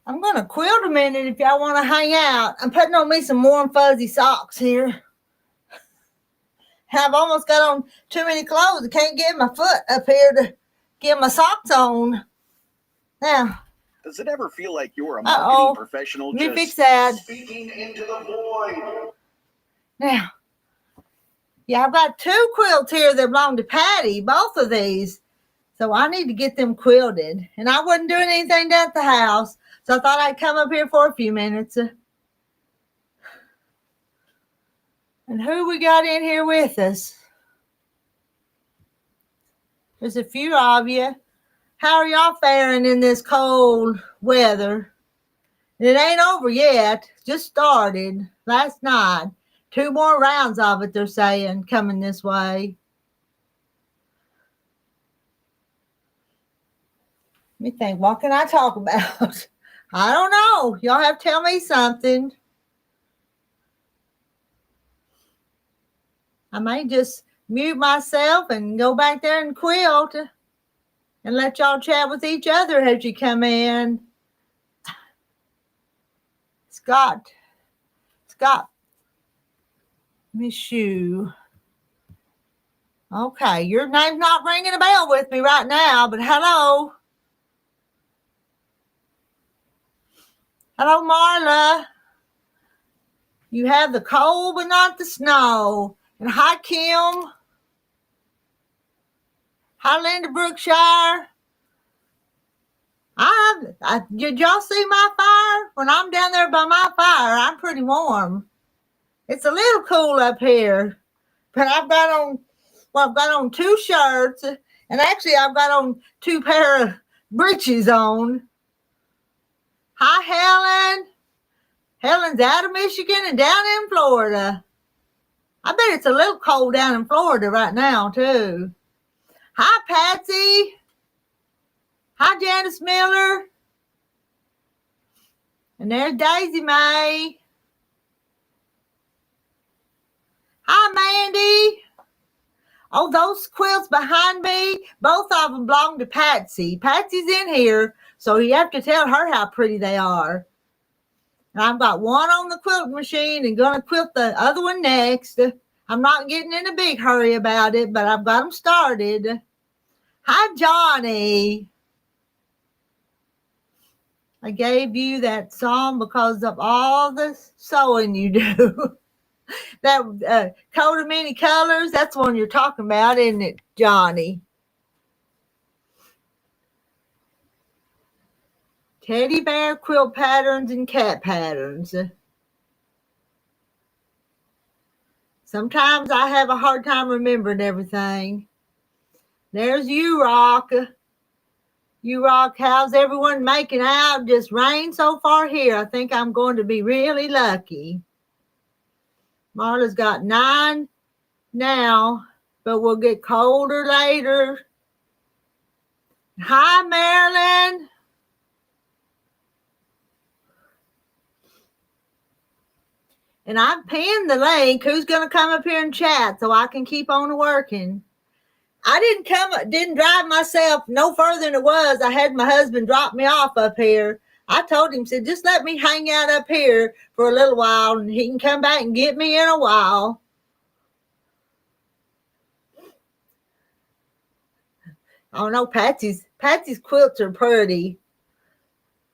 I'm going to quilt a minute if y'all want to hang out. I'm putting on me some warm fuzzy socks here. I've almost got on too many clothes. I can't get my foot up here to get my socks on. Now. Does it ever feel like you're a marketing professional just fix that. Speaking into the void? Now, yeah, I've got two quilts here that belong to Patty, both of these. So I need to get them quilted. And I wasn't doing anything down at the house, so I thought I'd come up here for a few minutes. And who we got in here with us? There's a few of you. How are y'all faring in this cold weather? It ain't over yet. Just started last night. 2 more rounds of it, they're saying, coming this way. Let me think. What can I talk about? I don't know. Y'all have to tell me something. I may just mute myself and go back there and quilt and let y'all chat with each other as you come in. Scott, Miss Shoe. Okay, your name's not ringing a bell with me right now, but hello. Hello, Marla. You have the cold but not the snow. And hi, Kim. Hi, Linda Brookshire. Did y'all see my fire? When I'm down there by my fire, I'm pretty warm. It's a little cool up here, but I've got on 2 shirts, and actually I've got on 2 pair of breeches on. Hi, Helen. Helen's out of Michigan and down in Florida. I bet it's a little cold down in Florida right now, too. Hi, Patsy. Hi, Janice Miller. And there's Daisy Mae. Hi, Mandy. Oh, those quilts behind me, both of them belong to Patsy. Patsy's in here, so you have to tell her how pretty they are. And I've got one on the quilt machine and going to quilt the other one next. I'm not getting in a big hurry about it, but I've got them started. Hi, Johnny. I gave you that song because of all the sewing you do. That coat of many colors, that's the one you're talking about, isn't it, Johnny? Teddy bear quilt patterns and cat patterns. Sometimes I have a hard time remembering everything. There's you, Rock. You, Rock, how's everyone making out? Just rain so far here. I think I'm going to be really lucky. Marla's got 9 now, but we'll get colder later. Hi, Marilyn. And I've pinned the link. Who's going to come up here and chat so I can keep on working? I didn't drive myself no further than it was. I had my husband drop me off up here. I told him, said, just let me hang out up here for a little while and he can come back and get me in a while. Oh no, Patsy's quilts are pretty.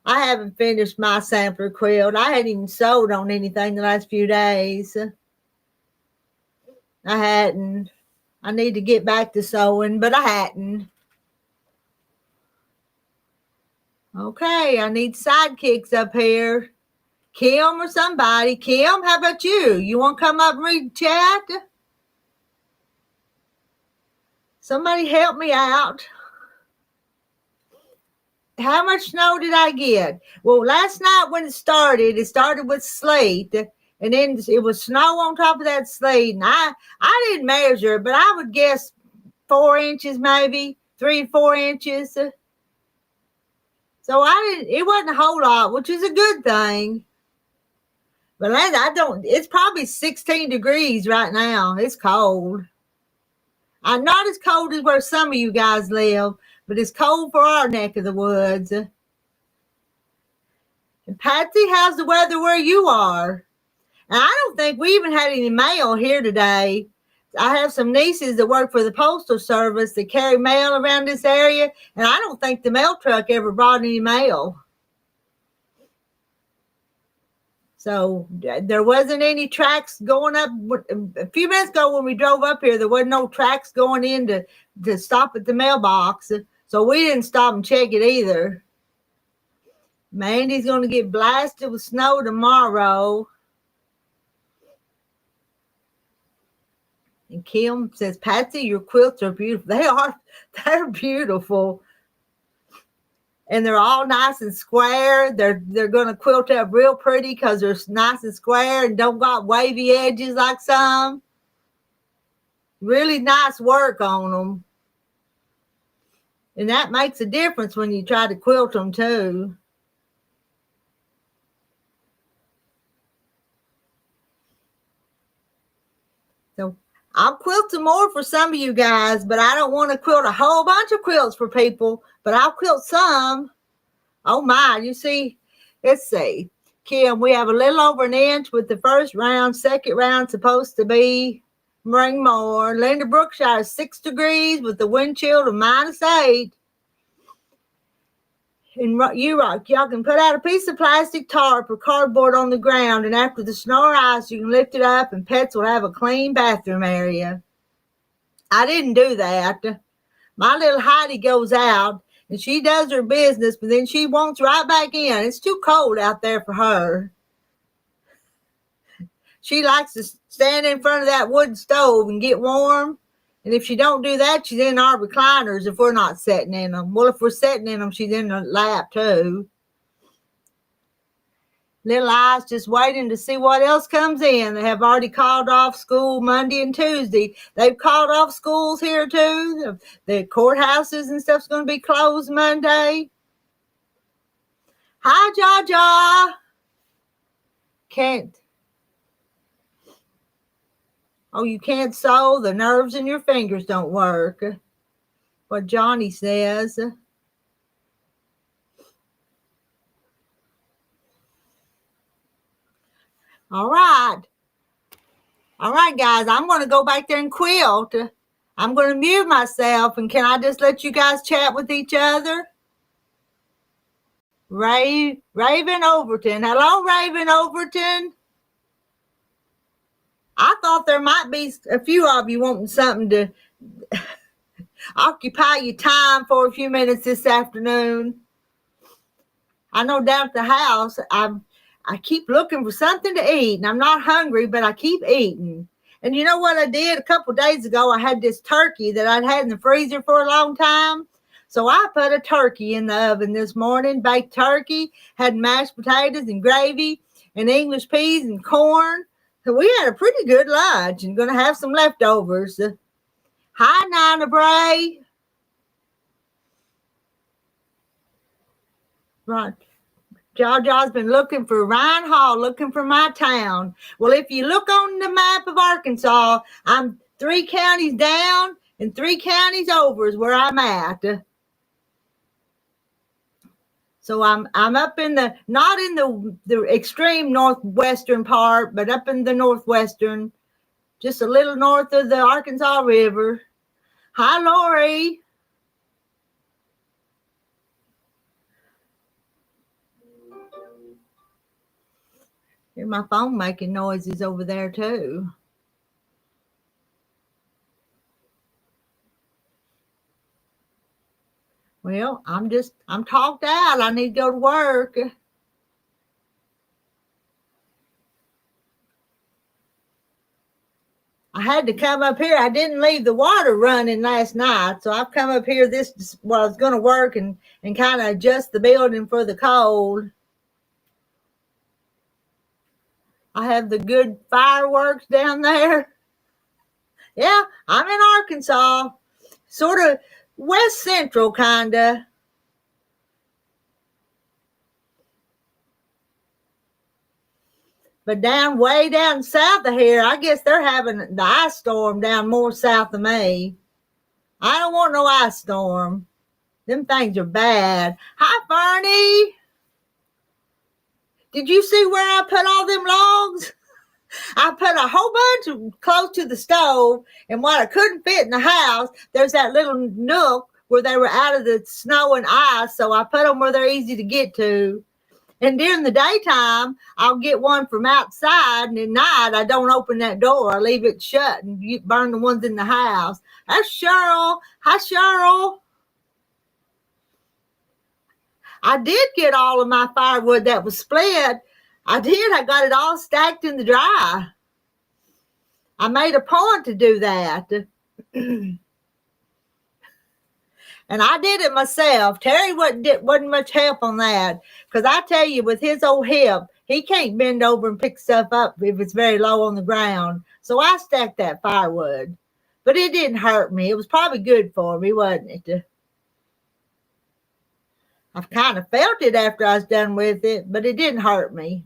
I haven't finished my sampler quilt. I hadn't even sewed on anything the last few days. I hadn't. I need to get back to sewing, but I hadn't. Okay, I need sidekicks up here. Kim or somebody. Kim, how about you? You want to come up and read the chat? Somebody help me out. How much snow did I get? Well, last night when it started with sleet, and then it was snow on top of that sleet. And I didn't measure, but I would guess 4 inches, maybe 3 or 4 inches. So it wasn't a whole lot, which is a good thing. But it's probably 16 degrees right now. It's cold. I'm not as cold as where some of you guys live, but it's cold for our neck of the woods. And Patsy, how's the weather where you are? And I don't think we even had any mail here today. I have some nieces that work for the Postal Service that carry mail around this area, and I don't think the mail truck ever brought any mail. So there wasn't any tracks going up. A few minutes ago when we drove up here, there wasn't no tracks going in to stop at the mailbox. So we didn't stop and check it either. Mandy's going to get blasted with snow tomorrow. And Kim says, Patsy, your quilts are beautiful. They are. They're beautiful. And they're all nice and square. They're going to quilt up real pretty because they're nice and square and don't got wavy edges like some. Really nice work on them. And that makes a difference when you try to quilt them too. So I'll quilt some more for some of you guys, but I don't want to quilt a whole bunch of quilts for people, but I'll quilt some. Oh my, you see, let's see. Kim, we have a little over an inch with the first round. Second round supposed to be bring more. Linda Brookshire is 6 degrees with the wind chill of -8. And y'all can put out a piece of plastic tarp or cardboard on the ground, and after the snow or ice, you can lift it up, and pets will have a clean bathroom area. I didn't do that. My little Heidi goes out, and she does her business, but then she wants right back in. It's too cold out there for her. She likes to stand in front of that wood stove and get warm. And if she don't do that, she's in our recliners if we're not sitting in them. Well, if we're sitting in them, she's in the lap too. Little Eyes just waiting to see what else comes in. They have already called off school Monday and Tuesday. They've called off schools here too. The courthouses and stuff's going to be closed Monday. Hi, Jaja. Can't. Oh, you can't sew? The nerves in your fingers don't work. What Johnny says. All right. All right, guys. I'm going to go back there and quilt. I'm going to mute myself. And can I just let you guys chat with each other? Raven Overton. Hello, Raven Overton. I thought there might be a few of you wanting something to occupy your time for a few minutes this afternoon. I know down at the house, I keep looking for something to eat, and I'm not hungry, but I keep eating. And you know what I did? A couple of days ago, I had this turkey that I'd had in the freezer for a long time. So I put a turkey in the oven this morning, baked turkey, had mashed potatoes and gravy and English peas and corn. So we had a pretty good lunch and going to have some leftovers. Hi, Nina Bray. Right. Jaja's been looking for Ryan Hall, looking for my town. Well, if you look on the map of Arkansas, I'm 3 counties down and 3 counties over is where I'm at. So I'm up in the, not in the extreme northwestern part, but up in the northwestern, just a little north of the Arkansas River. Hi, Lori. Hear my phone making noises over there too. Well, I'm talked out. I need to go to work. I had to come up here. I didn't leave the water running last night, so I've come up here while I was going to work and kind of adjust the building for the cold. I have the good fireworks down there. Yeah, I'm in Arkansas, sort of west central, kind of. But way down south of here, I guess they're having the ice storm down more south of me. I don't want no ice storm. Them things are bad. Hi, Fernie. Did you see where I put all them logs? I put a whole bunch of close to the stove, and what I couldn't fit in the house, there's that little nook where they were out of the snow and ice, so I put them where they're easy to get to. And during the daytime, I'll get one from outside, and at night, I don't open that door. I leave it shut and you burn the ones in the house. That's Cheryl. Hi, Cheryl. I did get all of my firewood that was split. I did. I got it all stacked in the dry. I made a point to do that. And I did it myself. Terry wasn't much help on that. Because I tell you, with his old hip, he can't bend over and pick stuff up if it's very low on the ground. So I stacked that firewood. But it didn't hurt me. It was probably good for me, wasn't it? I've kind of felt it after I was done with it, but it didn't hurt me.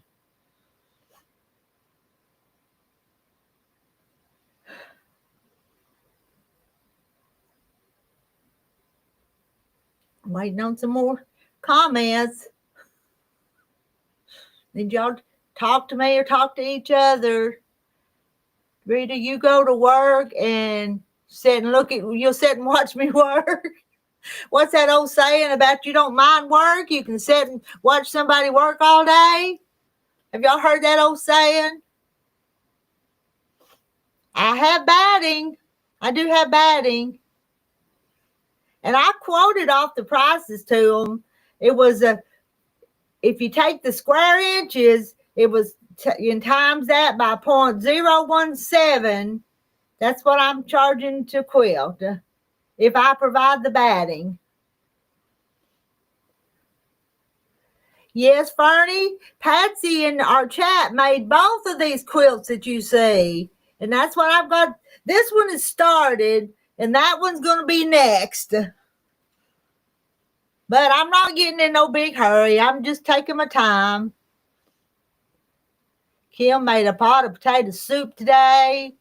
I'm waiting on some more comments. Did y'all talk to me or talk to each other? Rita, you go to work and you'll sit and watch me work. What's that old saying about you don't mind work? You can sit and watch somebody work all day. Have y'all heard that old saying? I have batting. I do have batting. And I quoted off the prices to them. It was if you take the square inches, it was and times that by 0.017. That's what I'm charging to quilt if I provide the batting. Yes, Fernie, Patsy in our chat made both of these quilts that you see. And that's what I've got. This one is started, and that one's going to be next. But I'm not getting in no big hurry. I'm just taking my time. Kim made a pot of potato soup today.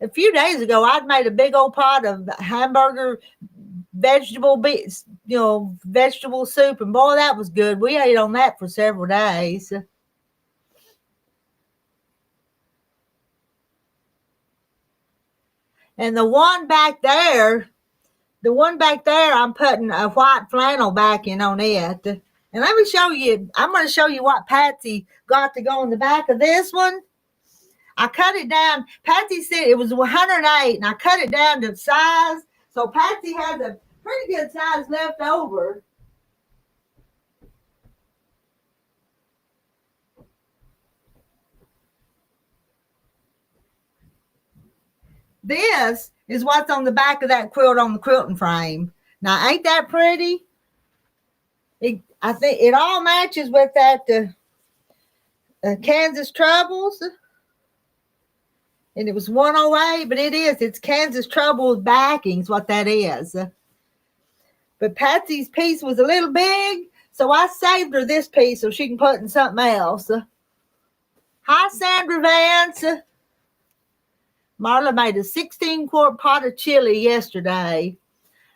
A few days ago, I'd made a big old pot of hamburger vegetable soup, and boy, that was good. We ate on that for several days. And the one back there, I'm putting a white flannel backing on it. And let me show you, I'm going to show you what Patsy got to go on the back of this one. I cut it down. Patsy said it was 108, and I cut it down to size. So Patsy has a pretty good size left over. This is what's on the back of that quilt on the quilting frame. Now, ain't that pretty? I think it all matches with that Kansas Troubles. And it was 108, but it's Kansas Troubles backings, what that is. But Patsy's piece was a little big, so I saved her this piece so she can put in something else. Hi, Sandra Vance. Marla made a 16-quart pot of chili yesterday.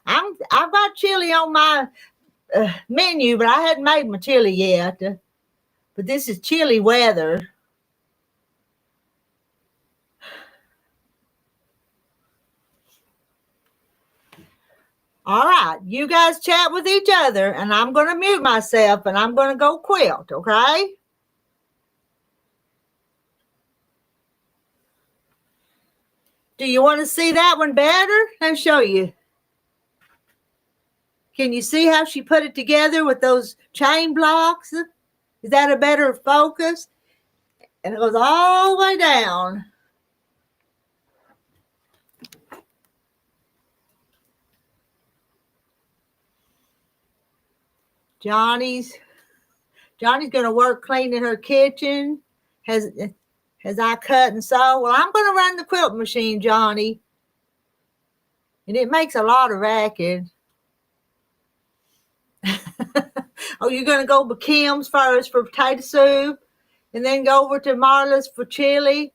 I've got chili on my menu, but I hadn't made my chili yet. But this is chilly weather. All right, you guys chat with each other, and I'm going to mute myself, and I'm going to go quilt, okay? Do you want to see that one better? I'll show you. Can you see how she put it together with those chain blocks? Is that a better focus? And it goes all the way down. Johnny's going to work cleaning her kitchen. Has I cut and sew? Well, I'm going to run the quilt machine, Johnny. And it makes a lot of racket. Oh, you're going to go to Kim's first for potato soup, and then go over to Marla's for chili.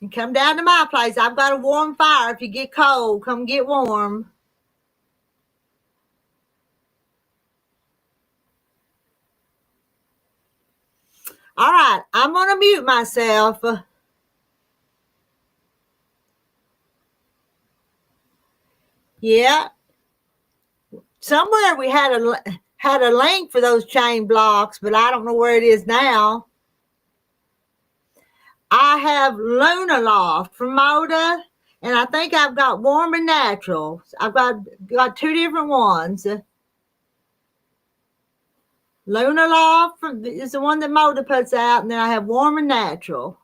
And come down to my place. I've got a warm fire. If you get cold, come get warm. All right, I'm going to mute myself. Yeah. Somewhere we had a link for those chain blocks, but I don't know where it is now. I have Luna Loft from Moda, and I think I've got Warm and Natural. I've got two different ones. Luna Loft is the one that Moda puts out, and then I have Warm and Natural.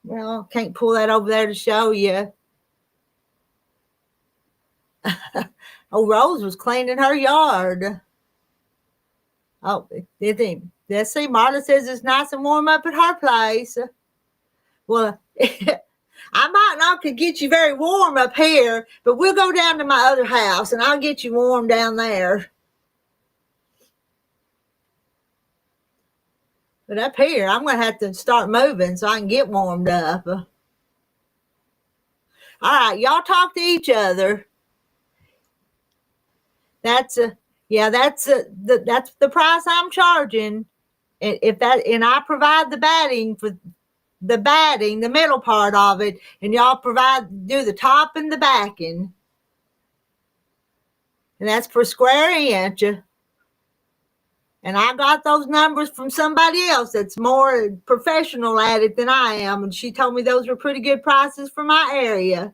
Well, can't pull that over there to show you. Oh, Rose was cleaning her yard. Oh, let's see. Marla says it's nice and warm up at her place. Well, I might not could get you very warm up here, but we'll go down to my other house and I'll get you warm down there. But up here, I'm going to have to start moving so I can get warmed up. All right, y'all talk to each other. That's the price I'm charging. And I provide the batting for the batting, the middle part of it, and y'all do the top and the backing. And that's per square inch. And I got those numbers from somebody else that's more professional at it than I am. And she told me those were pretty good prices for my area.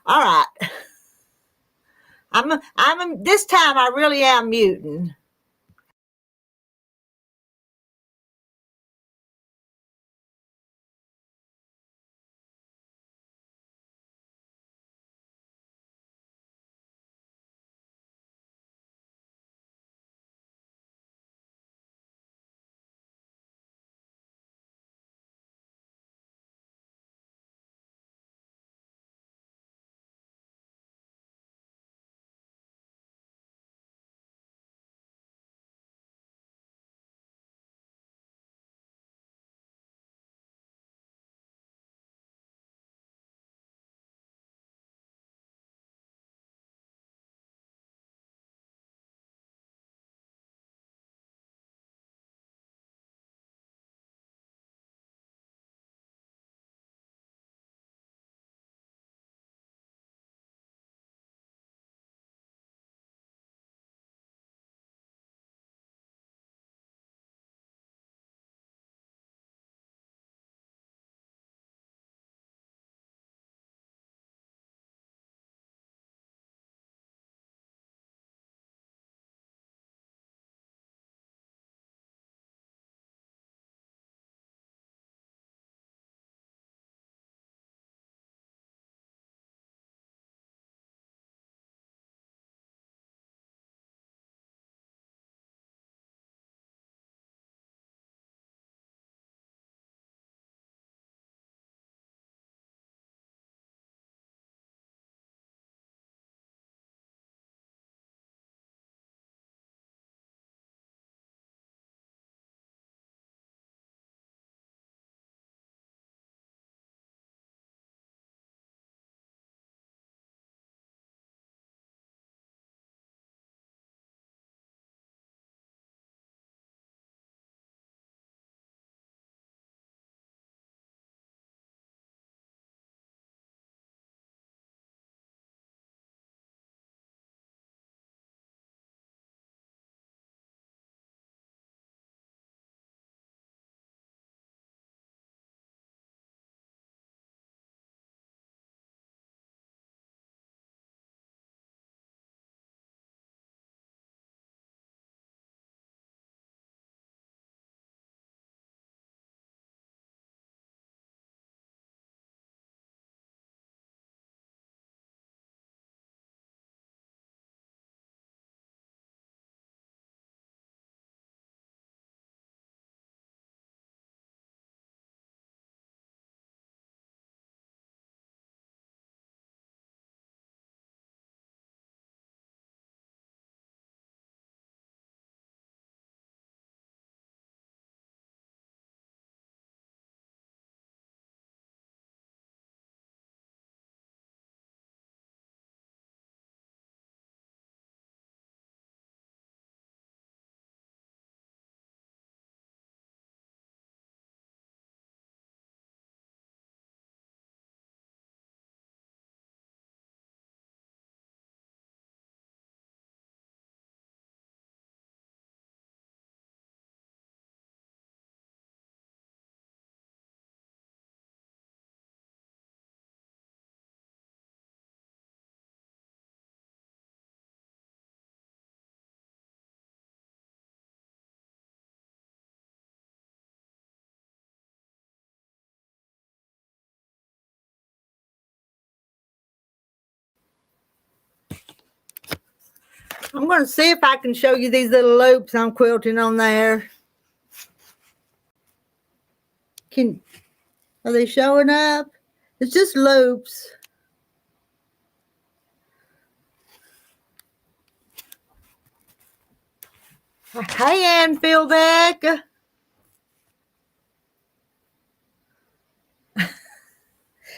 All right. This time I really am muting. I'm going to see if I can show you these little loops I'm quilting on there. Are they showing up? It's just loops. Hey, Ann Philbeck.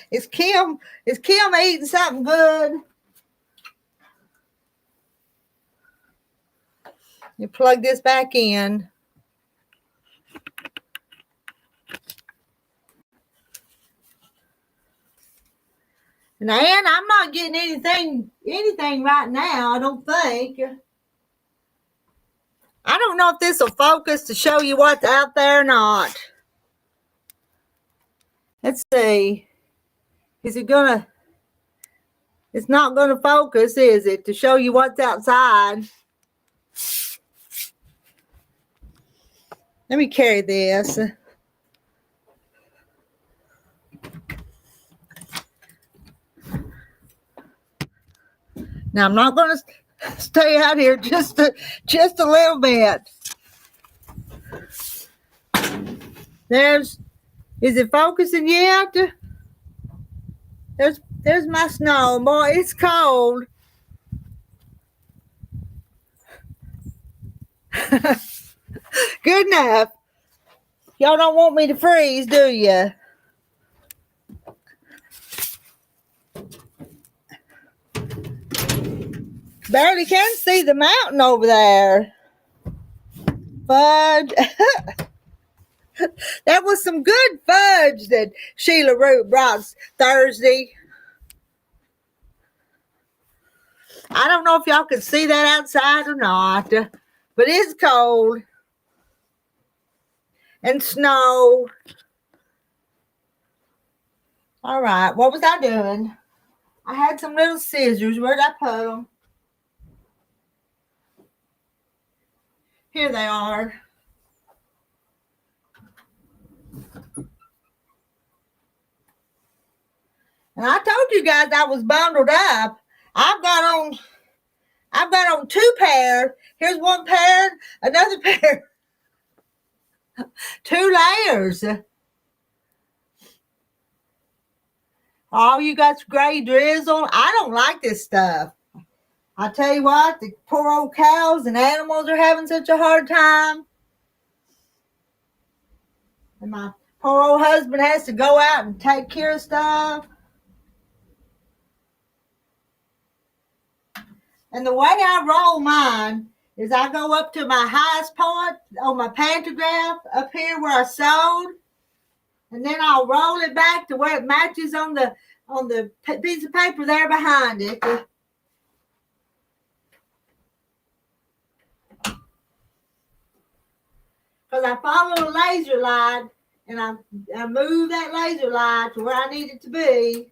Is Kim eating something good? You plug this back in. And Ann, I'm not getting anything right now, I don't think. I don't know if this will focus to show you what's out there or not. Let's see. Is it gonna? It's not gonna focus, is it, to show you what's outside? Let me carry this. Now I'm not gonna stay out here just a little bit. Is it focusing yet? There's my snow. Boy, it's cold. Good enough. Y'all don't want me to freeze, do you? Barely can see the mountain over there. Fudge. That was some good fudge that Sheila Root brought Thursday. I don't know if y'all can see that outside or not, but it's cold. And snow. All right, what was I doing? I had some little scissors. Where'd I put them? Here they are. And I told you guys I was bundled up. I've got on 2 pair. Here's 1 pair, another pair. 2 layers. Oh, you got gray drizzle. I don't like this stuff. I tell you what, the poor old cows and animals are having such a hard time. And my poor old husband has to go out and take care of stuff. And the way I roll mine is I go up to my highest point on my pantograph up here where I sewed. And then I'll roll it back to where it matches on the piece of paper there behind it. Because I follow a laser light and I move that laser light to where I need it to be.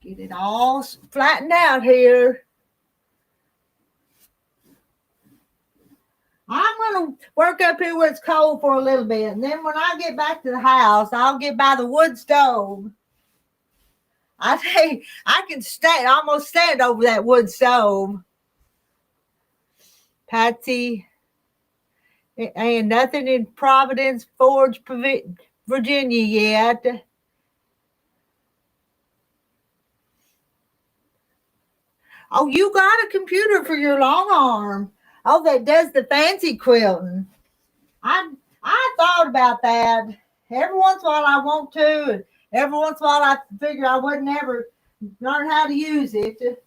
Get it all flattened out here. I'm going to work up here where it's cold for a little bit. And then when I get back to the house, I'll get by the wood stove. I tell you, I can almost stand over that wood stove. Patsy, ain't nothing in Providence Forge, Virginia yet. Oh, you got a computer for your long arm. Oh, that does the fancy quilting. I thought about that. Every once in a while I want to, and every once in a while I figure I would never learn how to use it.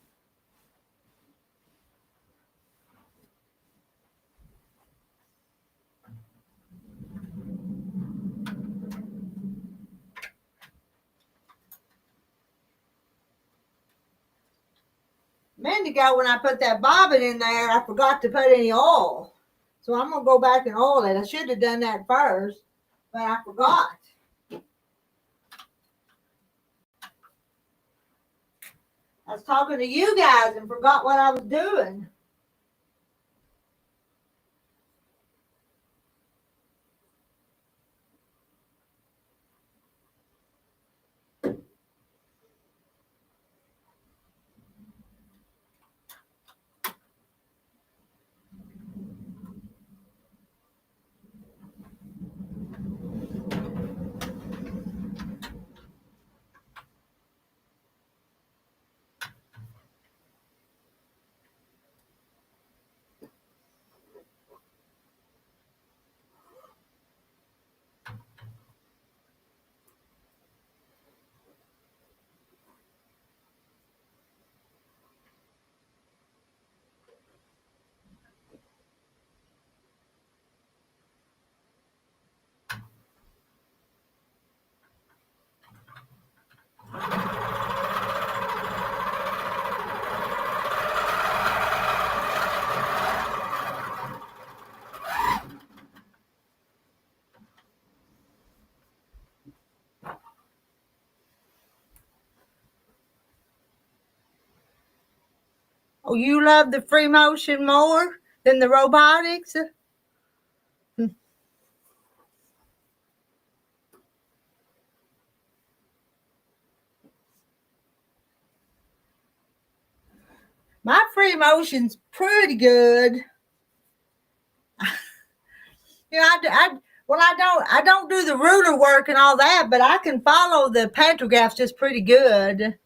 A minute ago when I put that bobbin in there, I forgot to put any oil. So I'm going to go back and oil it. I should have done that first, but I forgot. I was talking to you guys and forgot what I was doing. Oh, you love the free motion more than the robotics? My free motion's pretty good. You know, I don't do the ruler work and all that, but I can follow the pantographs just pretty good.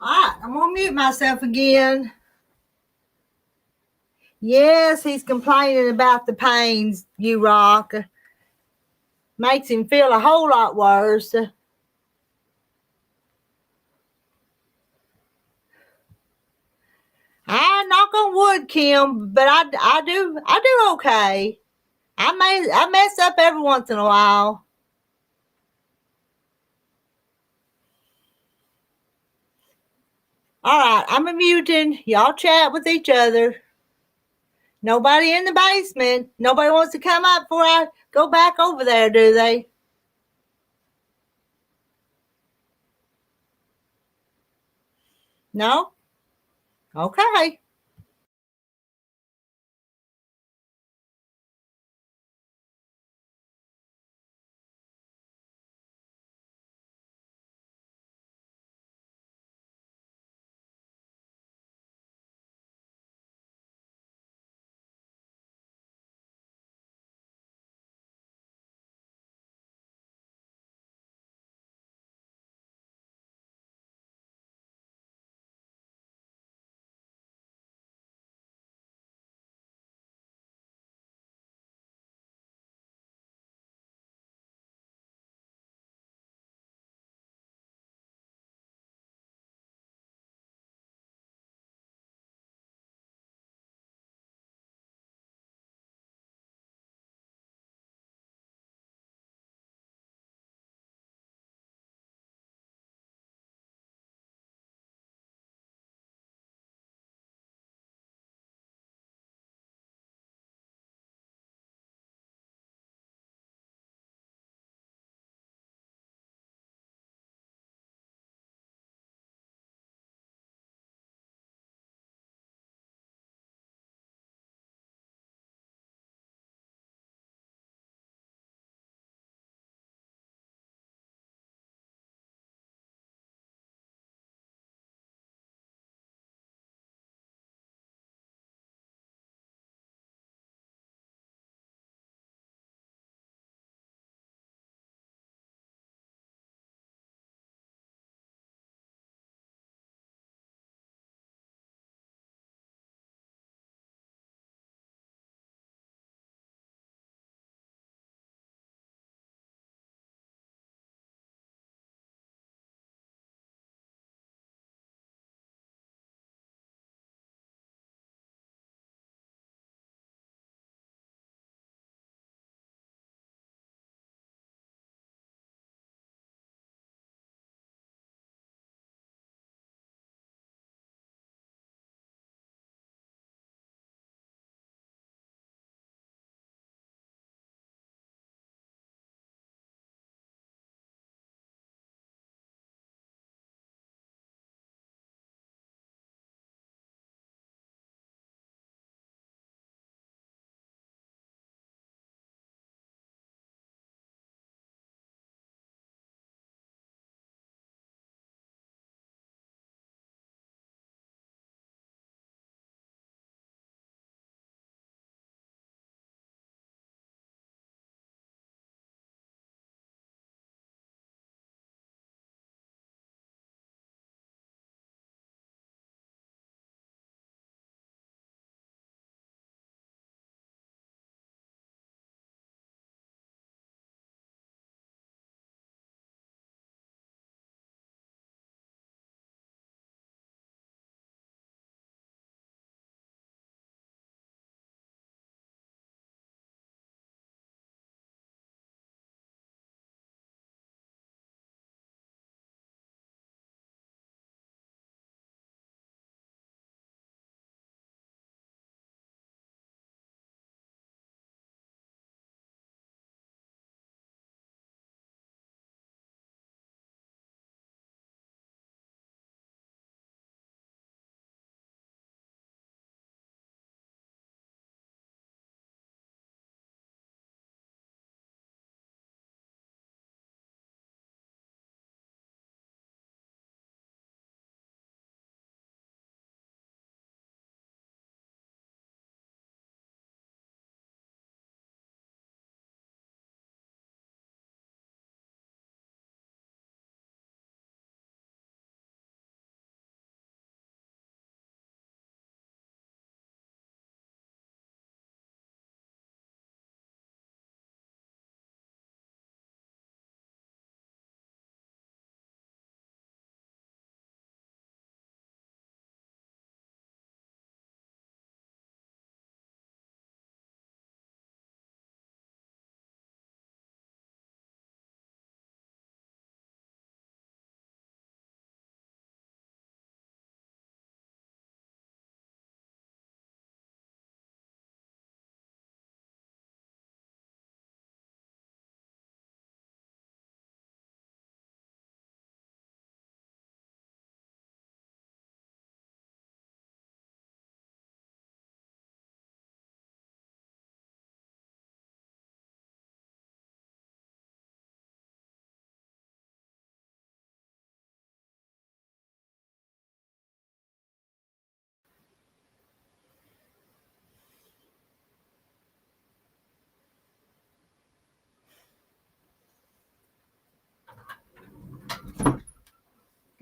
All right, I'm gonna mute myself again. Yes, he's complaining about the pains, you rock. Makes him feel a whole lot worse. I knock on wood, Kim, but I do okay. I mess up every once in a while. All right, I'm a muting. Y'all chat with each other. Nobody in the basement. Nobody wants to come up before I go back over there, do they? No? Okay.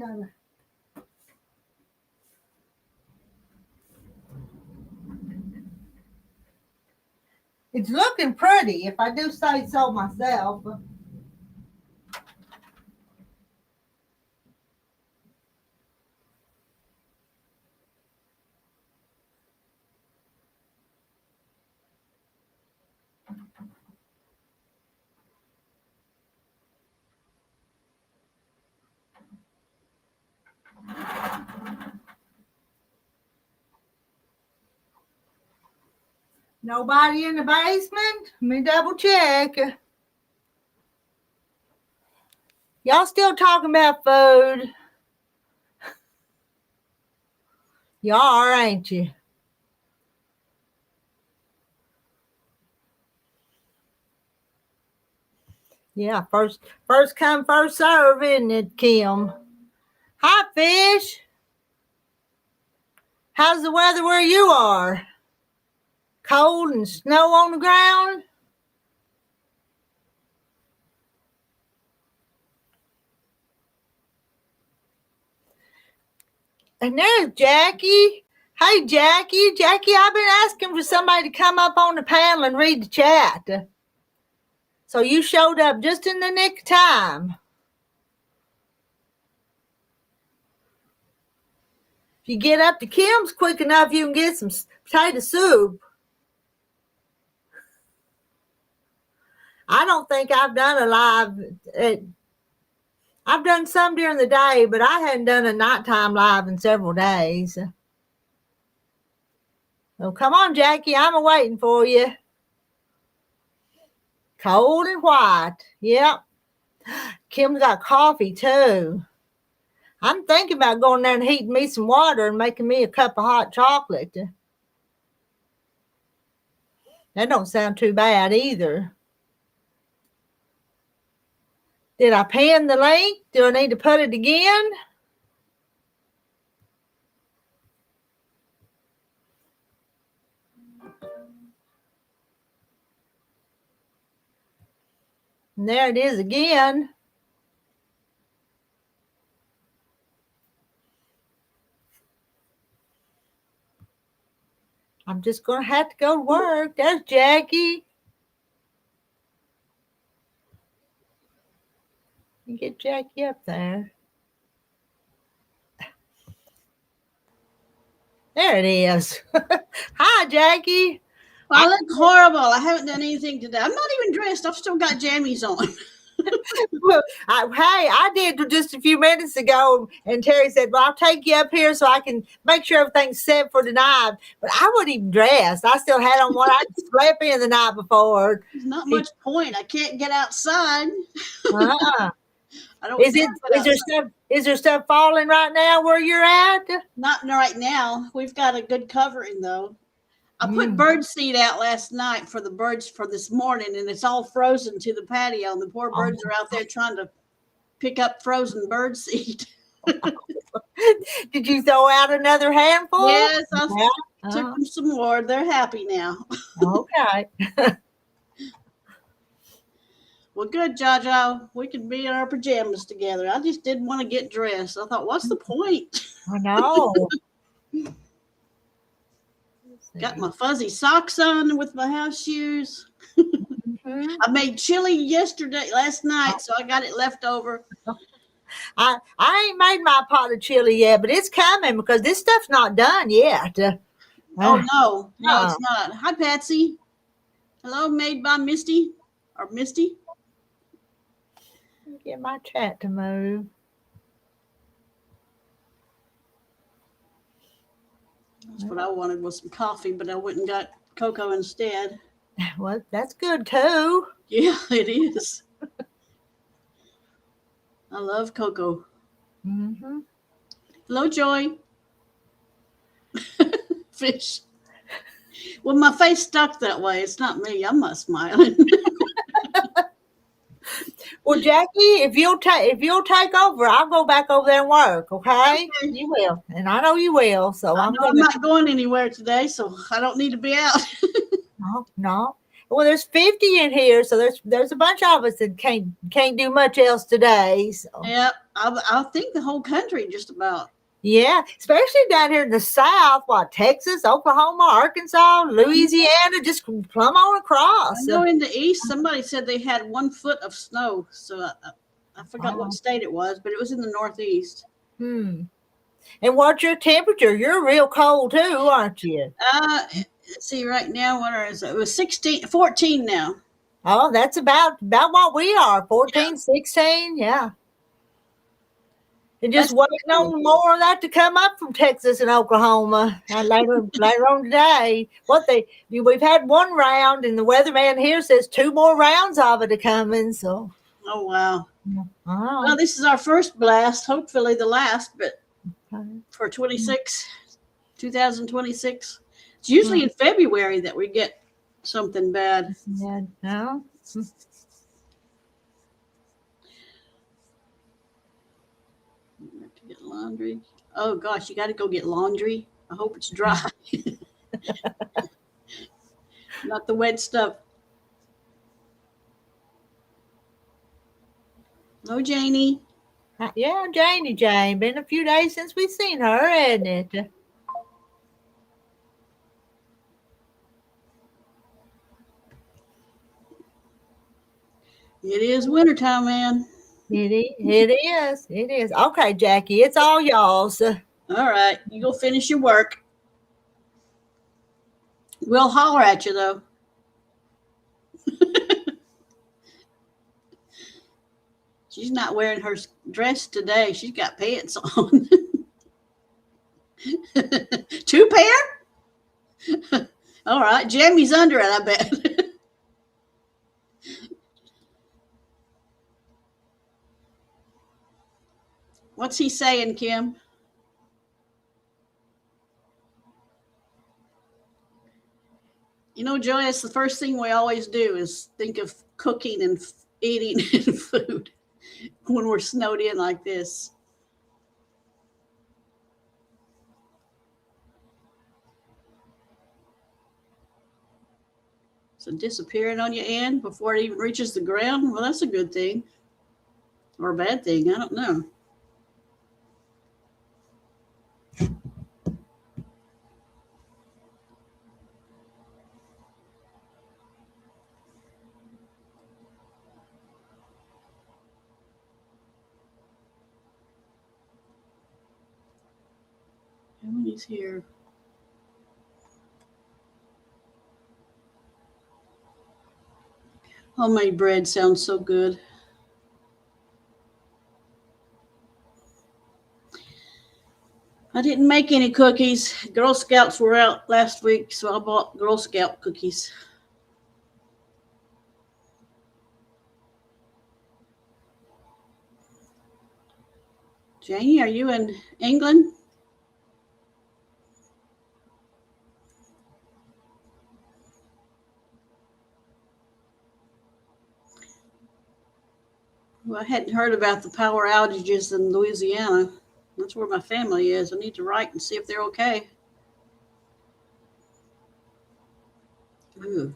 Gotta. It's looking pretty, if I do say so myself. Nobody in the basement? Let me double check. Y'all still talking about food? Y'all are, ain't you? Yeah, first come, first serve, isn't it, Kim? Hi, fish. How's the weather where you are? Cold and snow on the ground? And there's Jackie. Hey, Jackie. Jackie, I've been asking for somebody to come up on the panel and read the chat. So you showed up just in the nick of time. If you get up to Kim's quick enough, you can get some potato soup. I don't think I've done a live. I've done some during the day, but I hadn't done a nighttime live in several days. Oh, come on, Jackie. I'm waiting for you. Cold and white. Yep. Kim's got coffee, too. I'm thinking about going there and heating me some water and making me a cup of hot chocolate. That don't sound too bad either. Did I pin the link? Do I need to put it again? And there it is again. I'm just going to have to go to work. There's Jackie. You get Jackie up there. There it is. Hi, Jackie. Well, I look horrible. I haven't done anything today. I'm not even dressed. I've still got jammies on. Well, I did just a few minutes ago, and Terry said, well, I'll take you up here so I can make sure everything's set for tonight. But I wasn't even dressed. I still had on what I slept in the night before. There's not much point. I can't get outside. Uh-huh. I don't. Is there stuff falling right now where you're at? Not right now. We've got a good covering though. I put bird seed out last night for the birds for this morning, and it's all frozen to the patio. And the poor birds are out there trying to pick up frozen bird seed. Did you throw out another handful? Yes, I took them some more. They're happy now. Okay. Well, good, Jojo. We could be in our pajamas together. I just didn't want to get dressed. I thought, what's the point? I know. Got my fuzzy socks on with my house shoes. Mm-hmm. I made chili last night, so I got it left over. I ain't made my pot of chili yet, but it's coming because this stuff's not done yet. No, it's not. Hi, Patsy. Hello, made by Misty. Get my chat to move. That's what I wanted was some coffee, but I went and got cocoa instead. Well, that's good too. Yeah, it is. I love cocoa. Mm-hmm. Hello, Joy. Fish. Well, my face stuck that way. It's not me. I'm not smiling. Well, Jackie, if you'll take over, I'll go back over there and work. Okay? You will, and I know you will. So I'm not going anywhere today, so I don't need to be out. No. Well, there's 50 in here, so there's a bunch of us that can't do much else today. So. Yep, I think the whole country just about. Yeah, especially down here in the South, Texas, Oklahoma, Arkansas, Louisiana, just plumb on across. I know in the East, somebody said they had 1 foot of snow. So I forgot what state it was, but it was in the Northeast. And what's your temperature? You're real cold too, aren't you? Let's see, right now, what is it? It was 14 now. Oh, that's about what we are, 14, 16, yeah. And just waiting on more of that to come up from Texas and Oklahoma later on today. We've had 1 round, and the weatherman here says 2 more rounds of it are coming. So, oh wow! Oh. Well, this is our first blast. Hopefully, the last, but for 2026. It's usually in February that we get something bad. Yeah, no. Get laundry. Oh gosh, you got to go get laundry. I hope it's dry. Not the wet stuff. No, Janie. Yeah, Jane. Been a few days since we've seen her, hasn't it? It is wintertime, man. It is. Okay, Jackie, it's all y'all's. All right, you go finish your work. We'll holler at you, though. She's not wearing her dress today. She's got pants on. 2 pair? All right, Jamie's under it, I bet. What's he saying, Kim? You know, Joy, it's the first thing we always do is think of cooking and eating and food when we're snowed in like this. So disappearing on your end before it even reaches the ground? Well, that's a good thing. Or a bad thing. I don't know. Emily's here. Homemade bread sounds so good. I didn't make any cookies. Girl Scouts were out last week, so I bought Girl Scout cookies. Janie, are you in England? Well, I hadn't heard about the power outages in Louisiana. That's where my family is. I need to write and see if they're okay. Ooh.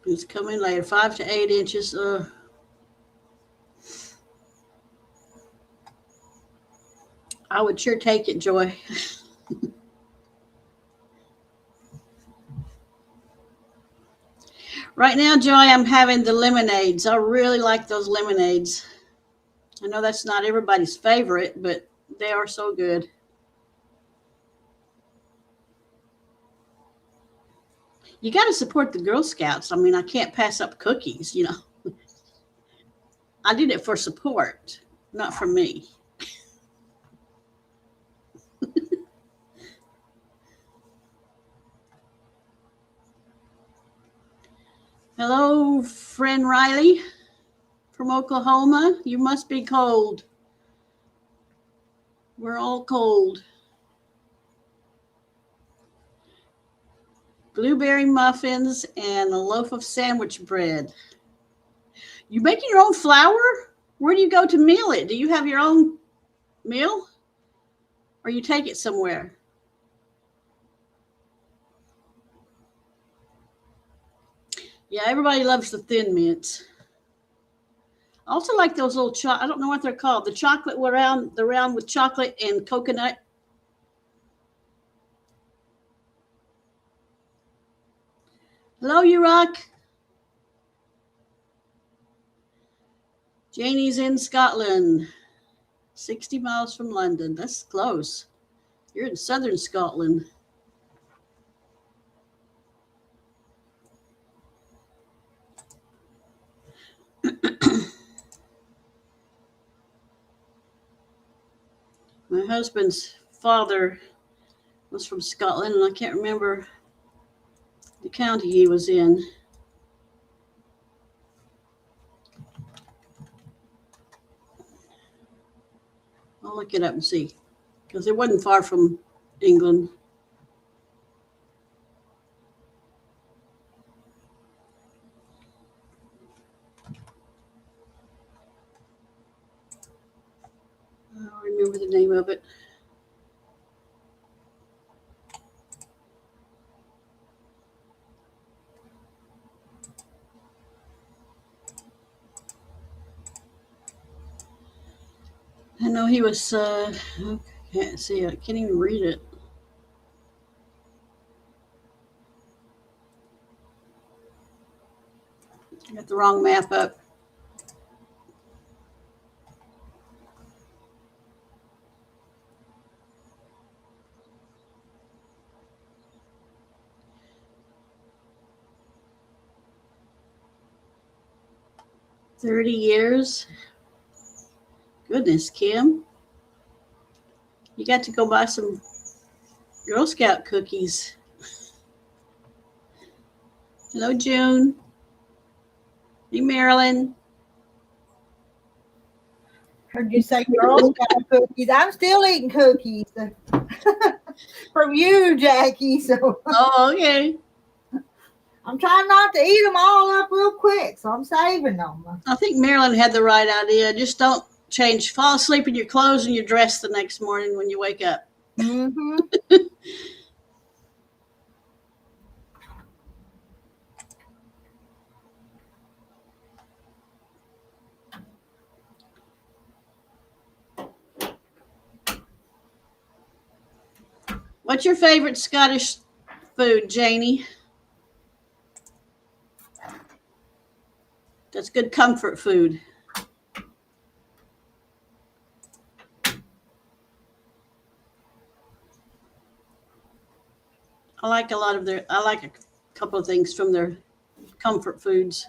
It's coming later, 5 to 8 inches. I would sure take it, Joy. Right now, Joy, I'm having the lemonades. I really like those lemonades. I know that's not everybody's favorite, but they are so good. You got to support the Girl Scouts. I mean, I can't pass up cookies, you know. I did it for support, not for me. Hello, friend Riley from Oklahoma. You must be cold. We're all cold. Blueberry muffins and a loaf of sandwich bread. You making your own flour? Where do you go to mill it? Do you have your own mill? Or you take it somewhere? Yeah, everybody loves the Thin Mints. I also like those little I don't know what they're called. The chocolate the round with chocolate and coconut. Hello, you rock. Janie's in Scotland, 60 miles from London. That's close. You're in southern Scotland. My husband's father was from Scotland, and I can't remember the county he was in. I'll look it up and see, because it wasn't far from England. I don't remember the name of it. I know he was, I can't see it. I can't even read it. I got the wrong map up. "30 years. Goodness, Kim. You got to go buy some Girl Scout cookies. Hello, June. Hey, Marilyn. Heard you say Girl Scout cookies. I'm still eating cookies from you, Jackie. So Oh, okay. I'm trying not to eat them all up real quick, so I'm saving them. I think Marilyn had the right idea. Just don't change. Fall asleep in your clothes and your dress the next morning when you wake up. Mm-hmm. What's your favorite Scottish food, Janie? That's good comfort food. I like a couple of things from their comfort foods.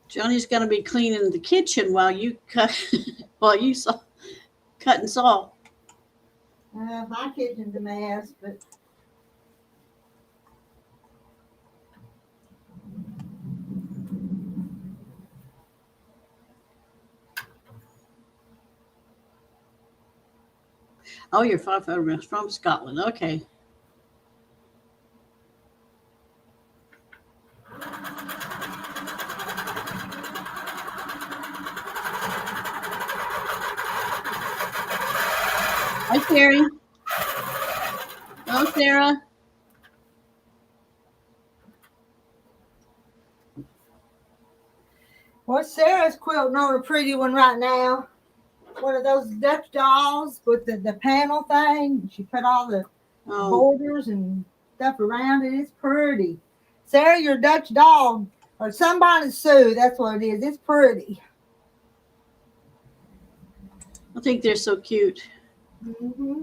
Johnny's going to be cleaning the kitchen while you cut cut and saw. My kitchen's a mess, but Oh, you're from Scotland. Okay. Hi, Terry. Hello, Sarah. well, Sarah's quilting on a pretty one right now. One of those Dutch dolls with the panel thing. She put all the borders and stuff around it. It's pretty. Sarah, your Dutch doll, or somebody Sue, that's what it is. It's pretty. I think they're so cute. Mm-hmm.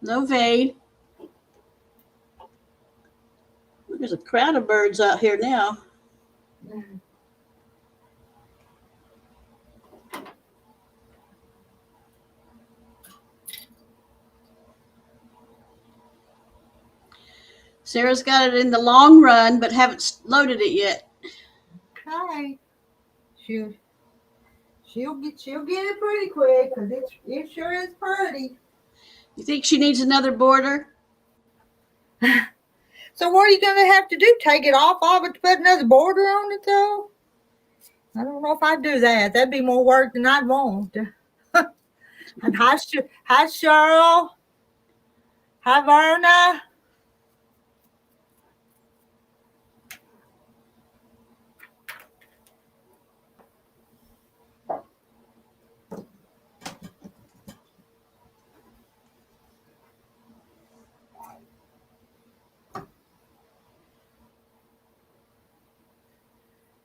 No Vade. There's a crowd of birds out here now. Sarah's got it in the long run, but haven't loaded it yet. Okay. She'll get it pretty quick because it sure is pretty. You think she needs another border? So what are you gonna have to do? Take it off of it to put another border on it though? I don't know if I'd do that. That'd be more work than I'd want. And hi Cheryl. Hi Verna.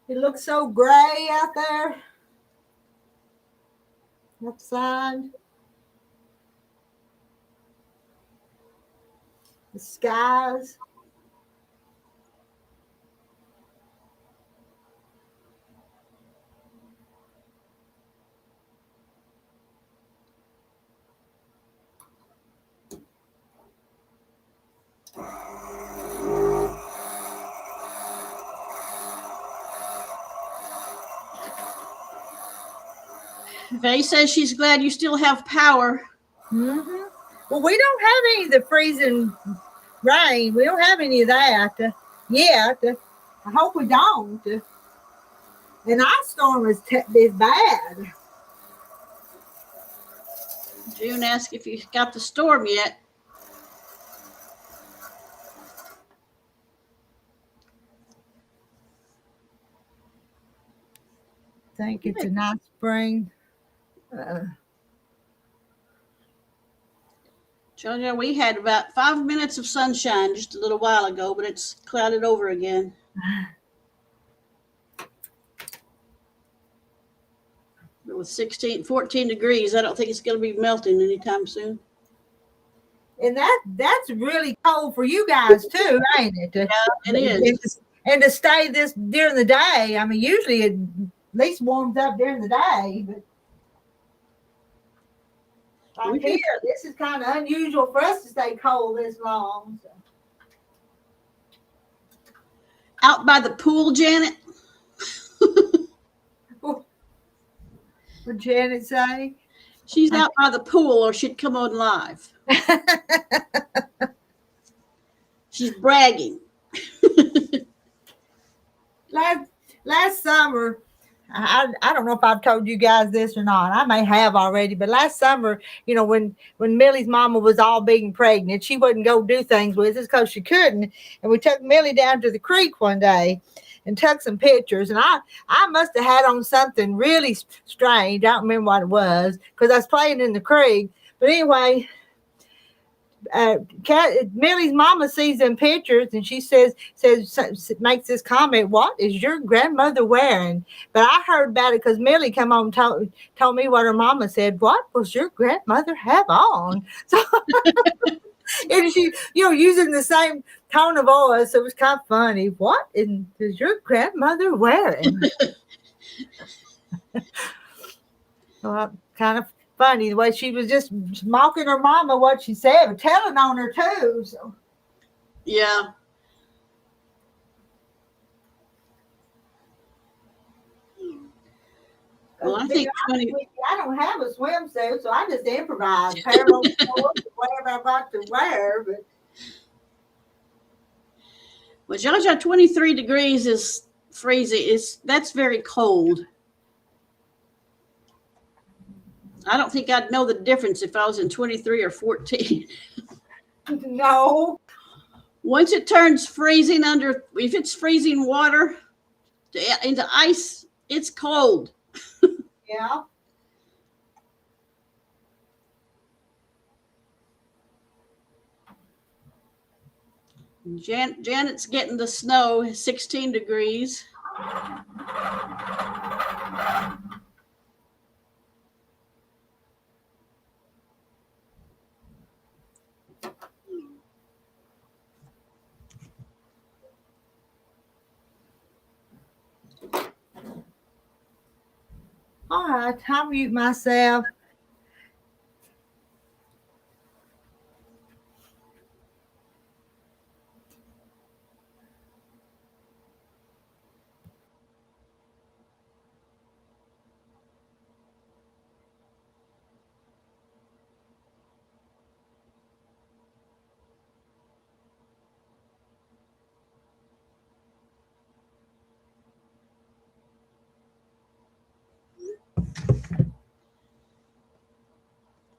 It looks so gray out there. Outside. The skies. Faye says she's glad you still have power. Mm-hmm. Well, we don't have any of the freezing rain. We don't have any of that yet. I hope we don't. And our storm is bad. June asked if you got the storm yet. I think it's a nice spring. Georgia, we had about 5 minutes of sunshine just a little while ago, but it's clouded over again. But with 14 degrees, I don't think it's going to be melting anytime soon. And that's really cold for you guys too, ain't it? Yeah, it is. And to stay this during the day. I mean, usually it at least warms up during the day, but like here, this is kind of unusual for us to stay cold this long. So. Out by the pool, Janet? What Janet say? She's out by the pool or she'd come on live. She's bragging. Last summer, I don't know if I've told you guys this or not. I may have already, but last summer, you know, when Millie's mama was all big and pregnant, she wouldn't go do things with us because she couldn't. And we took Millie down to the creek one day and took some pictures. And I must have had on something really strange. I don't remember what it was because I was playing in the creek. But anyway, Millie's mama sees them pictures and she says makes this comment, "What is your grandmother wearing?" But I heard about it because Millie come on and told me what her mama said. "What was your grandmother have on?" So and she, you know, using the same tone of voice, it was kind of funny. "What is your grandmother wearing?" Well, kind of funny the way she was just mocking her mama what she said, but telling on her too. So yeah. Well, I think I don't have a swimsuit, so I just improvise parallel shorts, whatever I got to wear. But well, Georgia, 23 degrees is freezing. That's very cold. I don't think I'd know the difference if I was in 23 or 14. No. Once it turns freezing if it's freezing water into ice, it's cold. Yeah. Janet's getting the snow, 16 degrees. All right, I'll mute myself.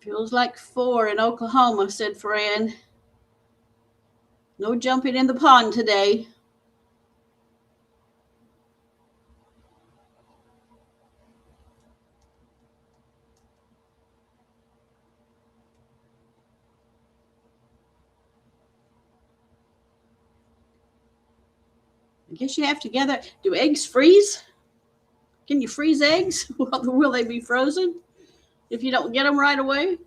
Feels like 4 in Oklahoma, said Fran. No jumping in the pond today. I guess you have to gather. Do eggs freeze? Can you freeze eggs? Will they be frozen if you don't get them right away?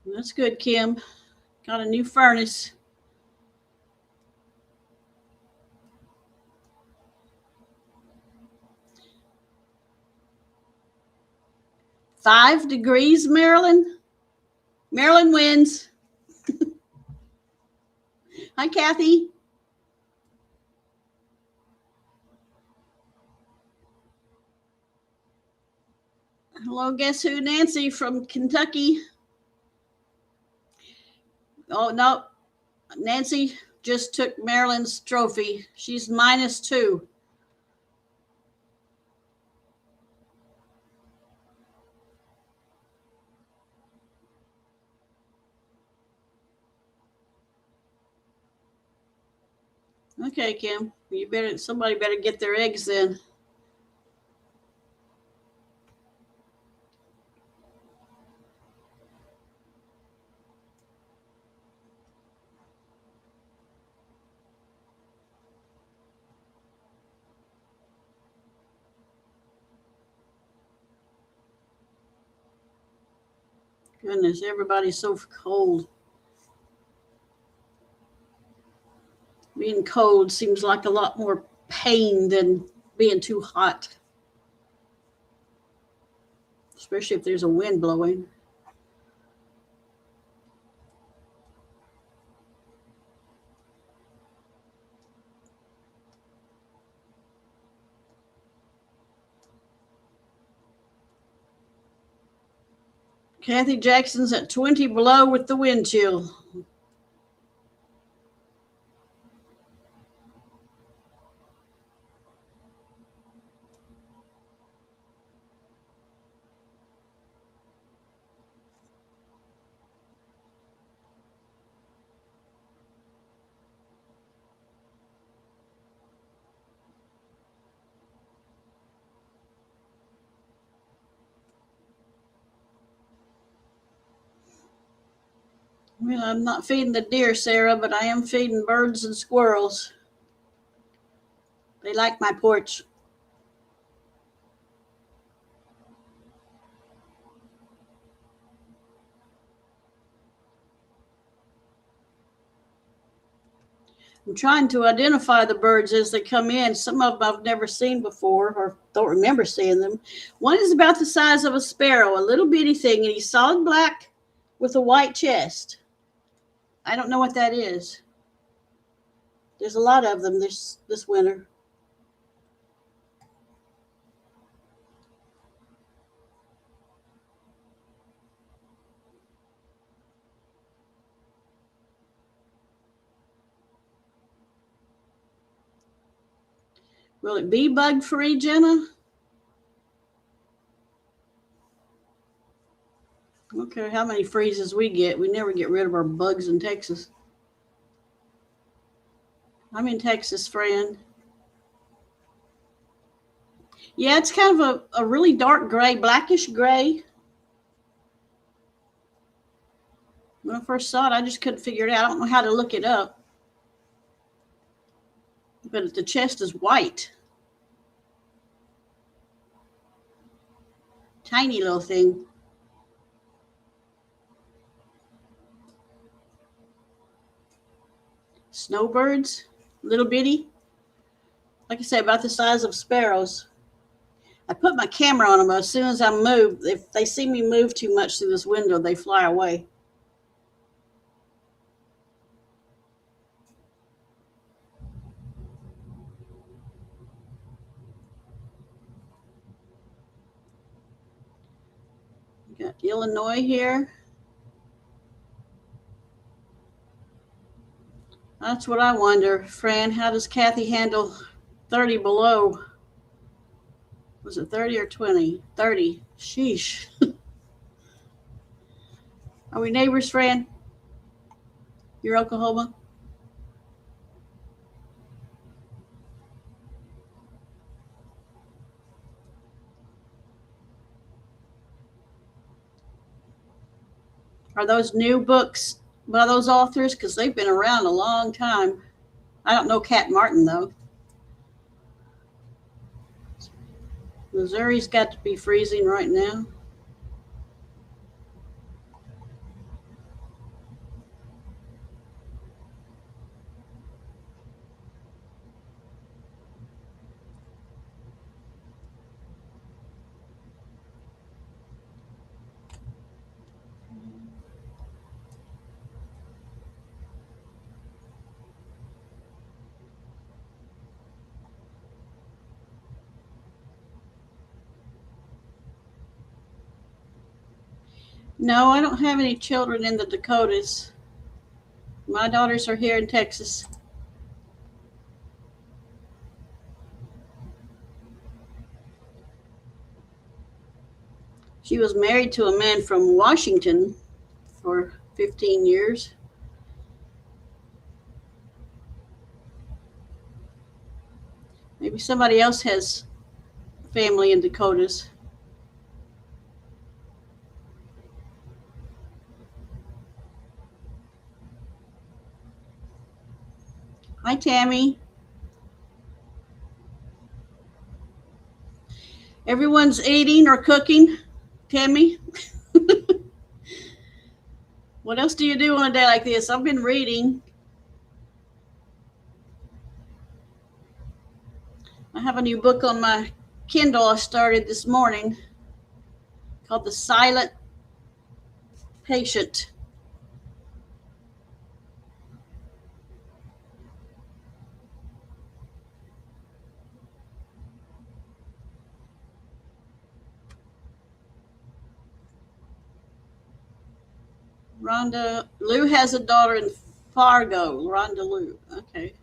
That's good, Kim. Got a new furnace. $5 Maryland. Maryland wins. Hi, Kathy. Hello, guess who? Nancy from Kentucky. Oh, no. Nancy just took Maryland's trophy. She's -2. Okay, Kim. Somebody better get their eggs then. Goodness, everybody's so cold. Being cold seems like a lot more pain than being too hot, especially if there's a wind blowing. Kathy Jackson's at 20 below with the wind chill. Well, I'm not feeding the deer, Sarah, but I am feeding birds and squirrels. They like my porch. I'm trying to identify the birds as they come in. Some of them I've never seen before or don't remember seeing them. One is about the size of a sparrow, a little bitty thing, and he's solid black with a white chest. I don't know what that is. There's a lot of them this winter. Will it be bug free, Jenna? I don't care how many freezes we get. We never get rid of our bugs in Texas. I'm in Texas, friend. Yeah, it's kind of a really dark gray, blackish gray. When I first saw it, I just couldn't figure it out. I don't know how to look it up. But the chest is white. Tiny little thing. Snowbirds, little bitty. Like I say, about the size of sparrows. I put my camera on them as soon as I move. If they see me move too much through this window, they fly away. Got Illinois here. That's what I wonder, Fran. How does Kathy handle 30 below? Was it 30 or 20? 30. Sheesh. Are we neighbors, Fran? You're Oklahoma? Are those new books by those authors? Because they've been around a long time. I don't know Kat Martin, though. Missouri's got to be freezing right now. No, I don't have any children in the Dakotas. My daughters are here in Texas. She was married to a man from Washington for 15 years. Maybe somebody else has family in Dakotas. Hi, Tammy. Everyone's eating or cooking, Tammy? What else do you do on a day like this? I've been reading. I have a new book on my Kindle I started this morning called The Silent Patient. Rhonda Lou has a daughter in Fargo. Rhonda Lou. Okay.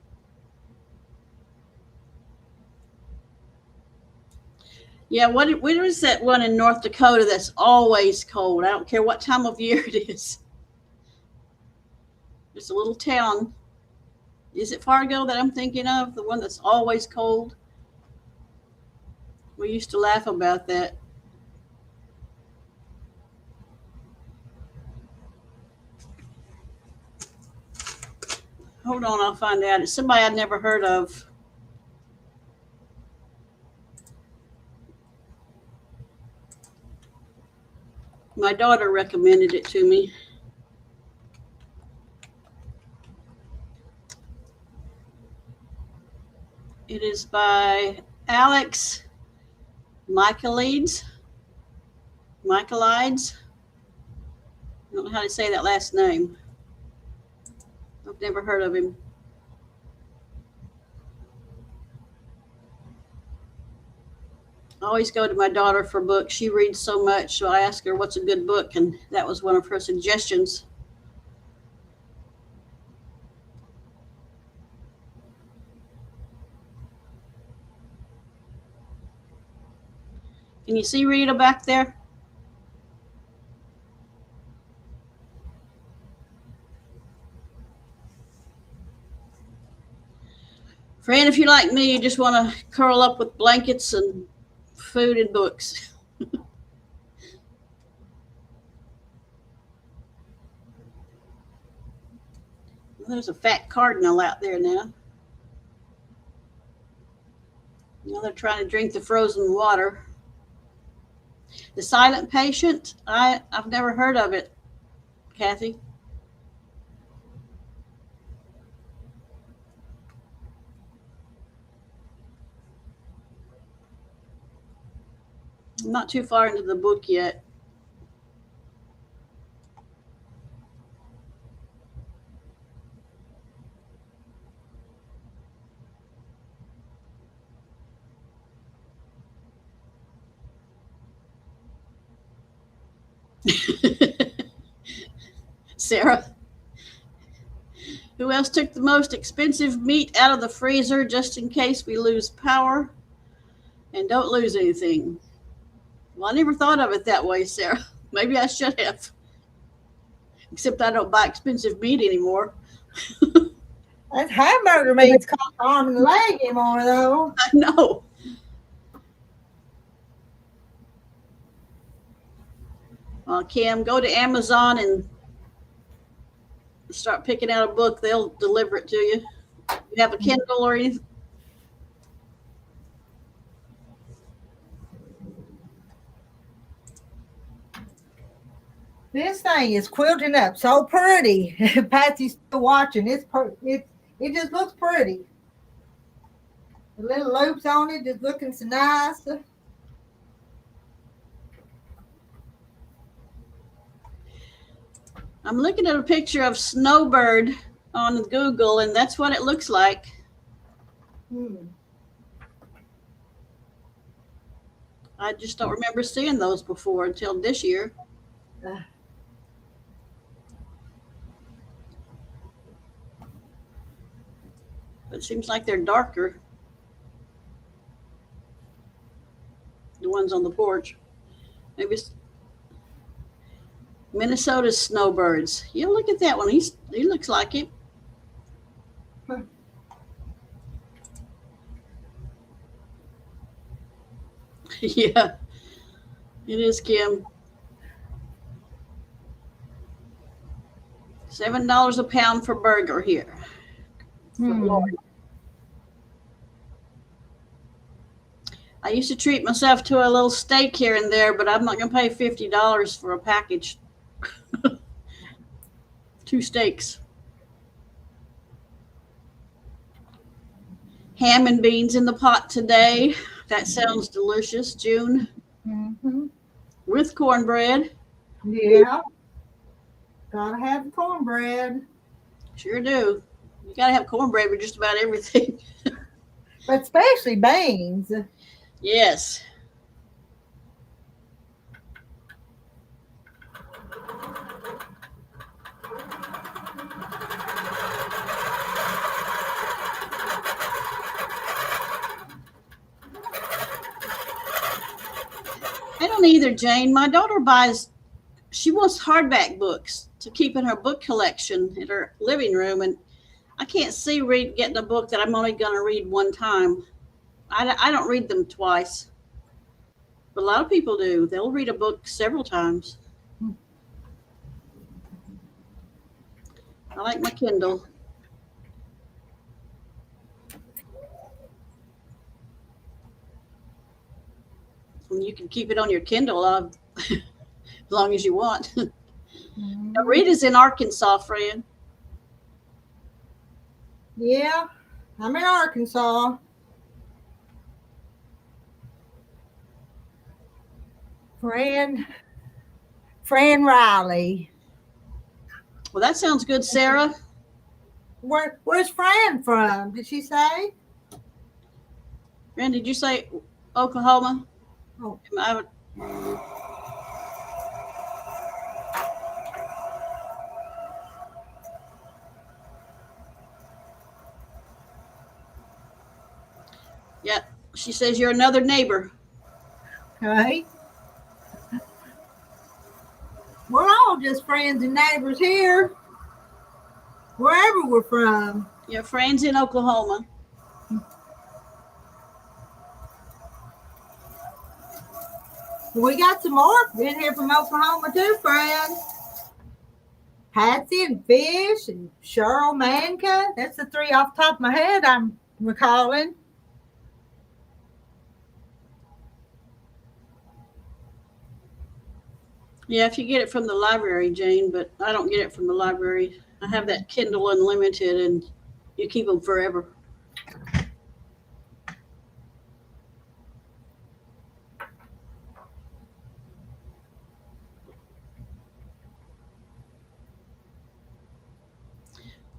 Yeah, what is that one in North Dakota that's always cold? I don't care what time of year it is. It's a little town. Is it Fargo that I'm thinking of? The one that's always cold? We used to laugh about that. Hold on, I'll find out. It's somebody I'd never heard of. My daughter recommended it to me. It is by Alex Michaelides. Michaelides. I don't know how to say that last name. I've never heard of him. I always go to my daughter for books. She reads so much, so I ask her what's a good book, and that was one of her suggestions. Can you see Rita back there? Fran, if you're like me, you just want to curl up with blankets and food and books. There's a fat cardinal out there now. Now they're trying to drink the frozen water. The Silent Patient, I've never heard of it, Kathy. I'm not too far into the book yet. Sarah. Who else took the most expensive meat out of the freezer just in case we lose power and don't lose anything? Well, I never thought of it that way, Sarah. Maybe I should have. Except I don't buy expensive meat anymore. That hamburger meat's cost an arm and a leg anymore, though. I know. Kim, go to Amazon and start picking out a book. They'll deliver it to you. You have a Kindle or anything? This thing is quilting up so pretty. Patsy's still watching. It just looks pretty. The little loops on it just looking so nice. I'm looking at a picture of Snowbird on Google, and that's what it looks like. I just don't remember seeing those before until this year. But it seems like they're darker. The ones on the porch. Maybe it's Minnesota snowbirds. Yeah, look at that one. He looks like it. Yeah, it is, Kim. $7 a pound for burger here. I used to treat myself to a little steak here and there, but I'm not going to pay $50 for a package. 2 steaks. Ham and beans in the pot today. That sounds delicious, June. With cornbread. Yeah. Gotta have the cornbread. Sure do. You gotta have cornbread with just about everything. But especially beans. Yes. I don't either, Jane. My daughter she wants hardback books to keep in her book collection in her living room, and I can't see getting a book that I'm only going to read one time. I don't read them twice, but a lot of people do. They'll read a book several times. I like my Kindle. And you can keep it on your Kindle as long as you want. Now, Rita's in Arkansas, friend. Yeah, I'm in Arkansas. Fran Riley. Well, that sounds good, Sarah. Where's Fran from? Did she say? Fran, did you say Oklahoma? Oh. Yeah, she says you're another neighbor. Okay. We're all just friends and neighbors here, wherever we're from. Your friends in Oklahoma. We got some more in here from Oklahoma too, friends. Patsy and Fish and Cheryl Manka. That's the 3 off the top of my head I'm recalling. Yeah, if you get it from the library, Jane, but I don't get it from the library. I have that Kindle Unlimited, and you keep them forever.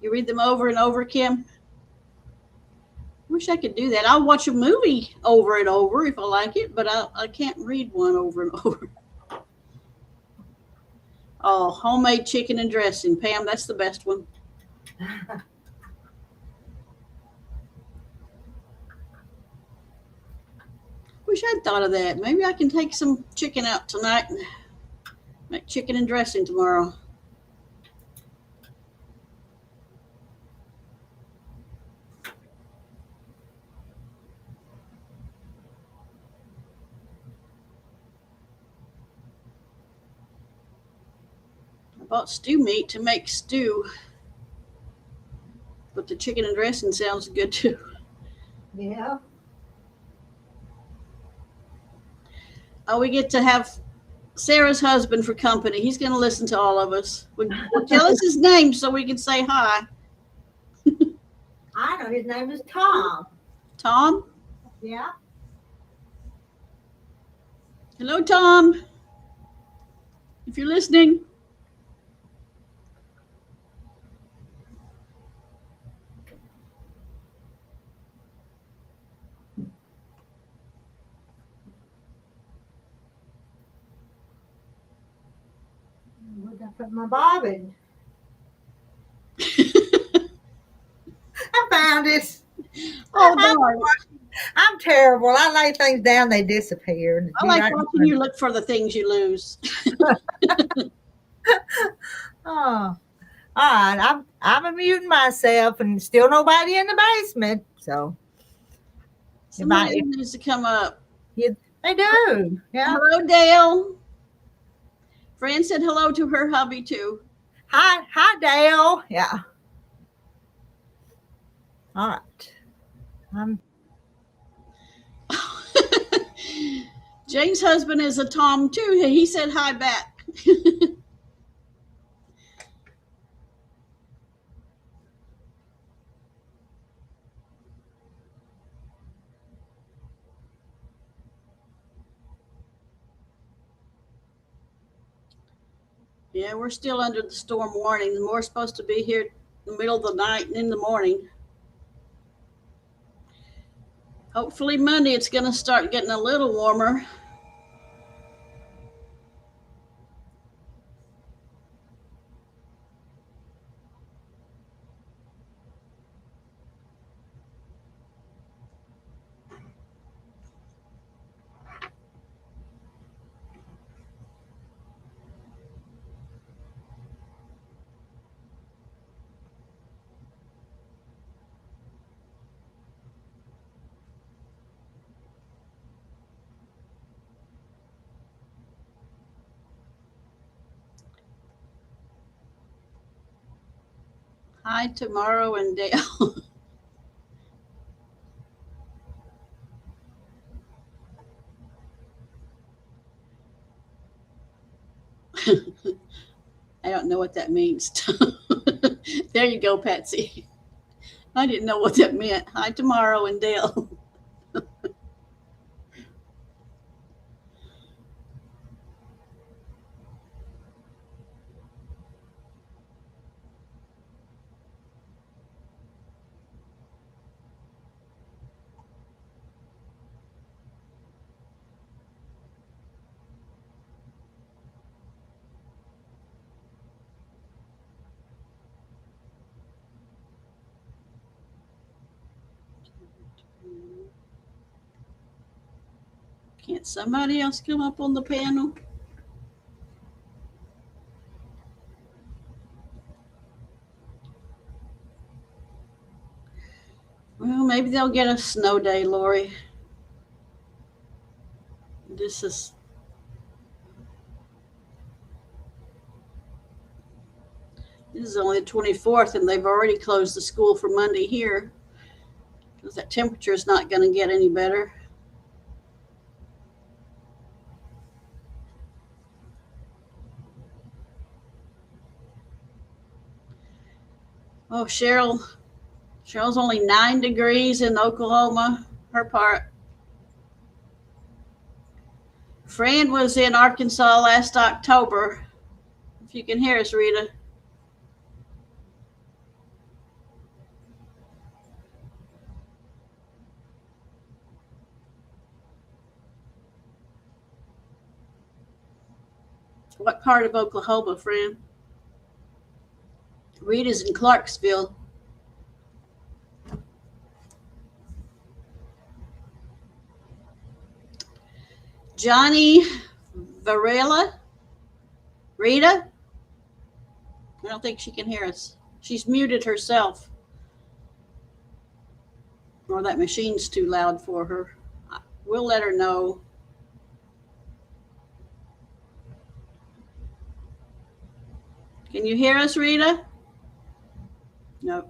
You read them over and over, Kim? Wish I could do that. I'll watch a movie over and over if I like it, but I can't read one over and over. Oh, homemade chicken and dressing. Pam, that's the best one. Wish I'd thought of that. Maybe I can take some chicken out tonight and make chicken and dressing tomorrow. I bought stew meat to make stew, but the chicken and dressing sounds good too. Yeah. Oh, we get to have Sarah's husband for company. He's going to listen to all of us. Tell us his name so we can say hi. I know his name is Tom. Tom? Yeah. Hello, Tom. If you're listening. Where'd I put my bobbin? I found it. Oh, darn. I'm terrible. I lay things down, they disappear. I like watching you look for the things you lose. Oh, all right. I'm muting myself, and still nobody in the basement. So Somebody needs to come up. they do. Yeah. Hello, Dale. Fran said hello to her hubby too. Hi, Dale. Yeah. All right. Jane's husband is a Tom too. He said hi back. Yeah, we're still under the storm warning. We're supposed to be here in the middle of the night and in the morning. Hopefully Monday it's going to start getting a little warmer. Hi, tomorrow and Dale. I don't know what that means. There you go, Patsy. I didn't know what that meant. Hi, tomorrow and Dale. Can't somebody else come up on the panel? Well, maybe they'll get a snow day, Lori. This is only the 24th, and they've already closed the school for Monday here because that temperature is not going to get any better. Oh, Cheryl's only 9 degrees in Oklahoma, her part. Fran was in Arkansas last October. If you can hear us, Rita. What part of Oklahoma, friend? Rita's in Clarksville. Johnny Varela? Rita? I don't think she can hear us. She's muted herself. Or that machine's too loud for her. We'll let her know. Can you hear us, Rita? No.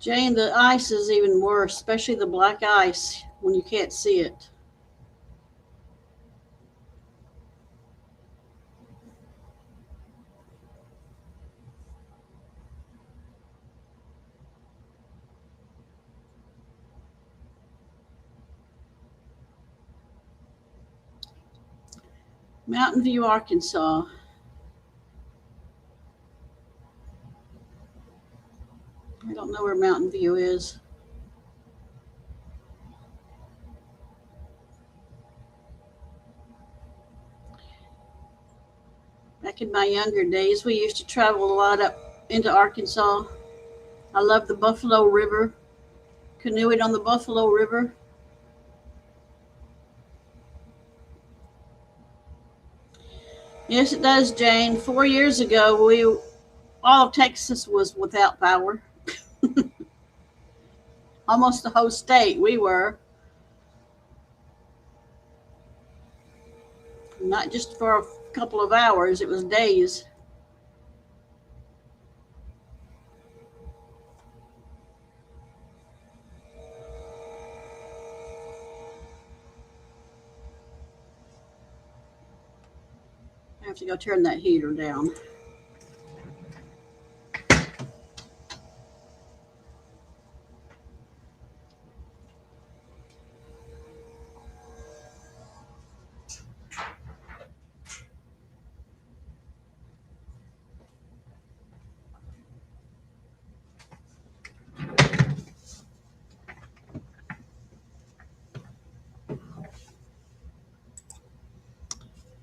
Jane, the ice is even worse, especially the black ice when you can't see it. Mountain View, Arkansas. I don't know where Mountain View is. Back in my younger days, we used to travel a lot up into Arkansas. I love the Buffalo River, canoeing on the Buffalo River. Yes, it does, Jane. 4 years ago, all of Texas was without power. Almost the whole state, we were. Not just for a couple of hours, it was days. I have to go turn that heater down.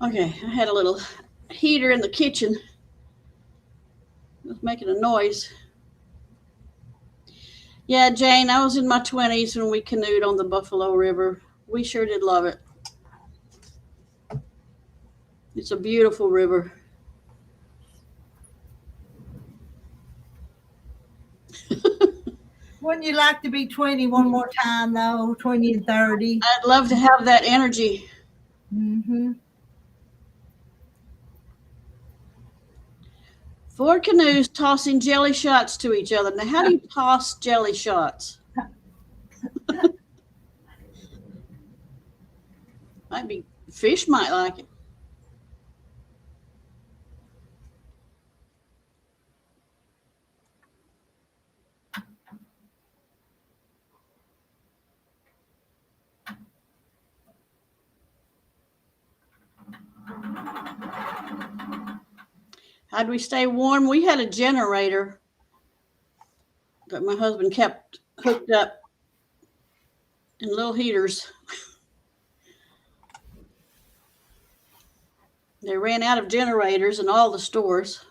Okay, I had a little heater in the kitchen. It was making a noise. Yeah, Jane, I was in my 20s when we canoed on the Buffalo River. We sure did love it. It's a beautiful river. Wouldn't you like to be 20 one more time, though? 20 and 30? I'd love to have that energy. Mm-hmm. 4 canoes tossing jelly shots to each other. Now, how do you toss jelly shots? Might be fish might like it. How'd we stay warm? We had a generator that my husband kept hooked up in little heaters. They ran out of generators in all the stores.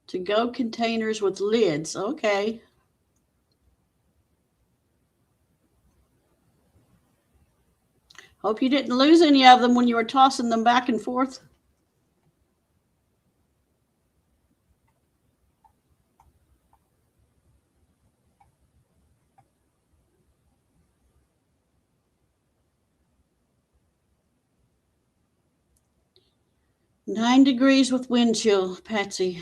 To-go containers with lids. Okay. Hope you didn't lose any of them when you were tossing them back and forth. –9 with wind chill, Patsy.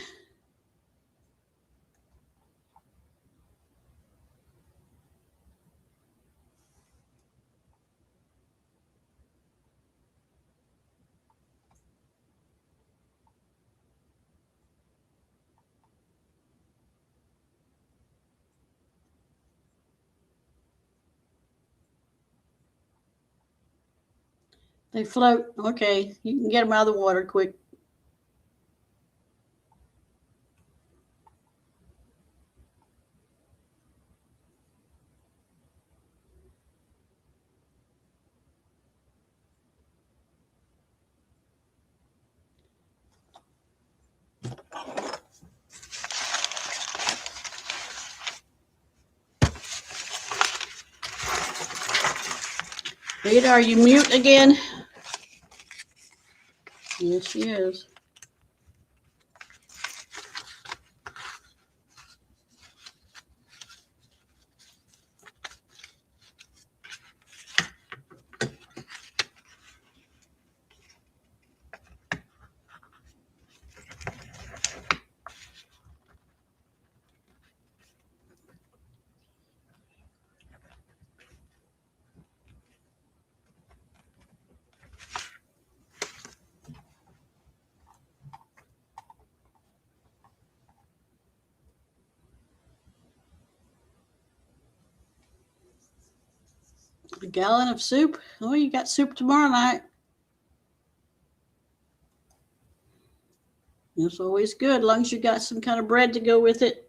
They float. Okay, you can get them out of the water quick. Rita, are you mute again? Yes, she is. A gallon of soup? Oh, you got soup tomorrow night. It's always good, as long as you got some kind of bread to go with it.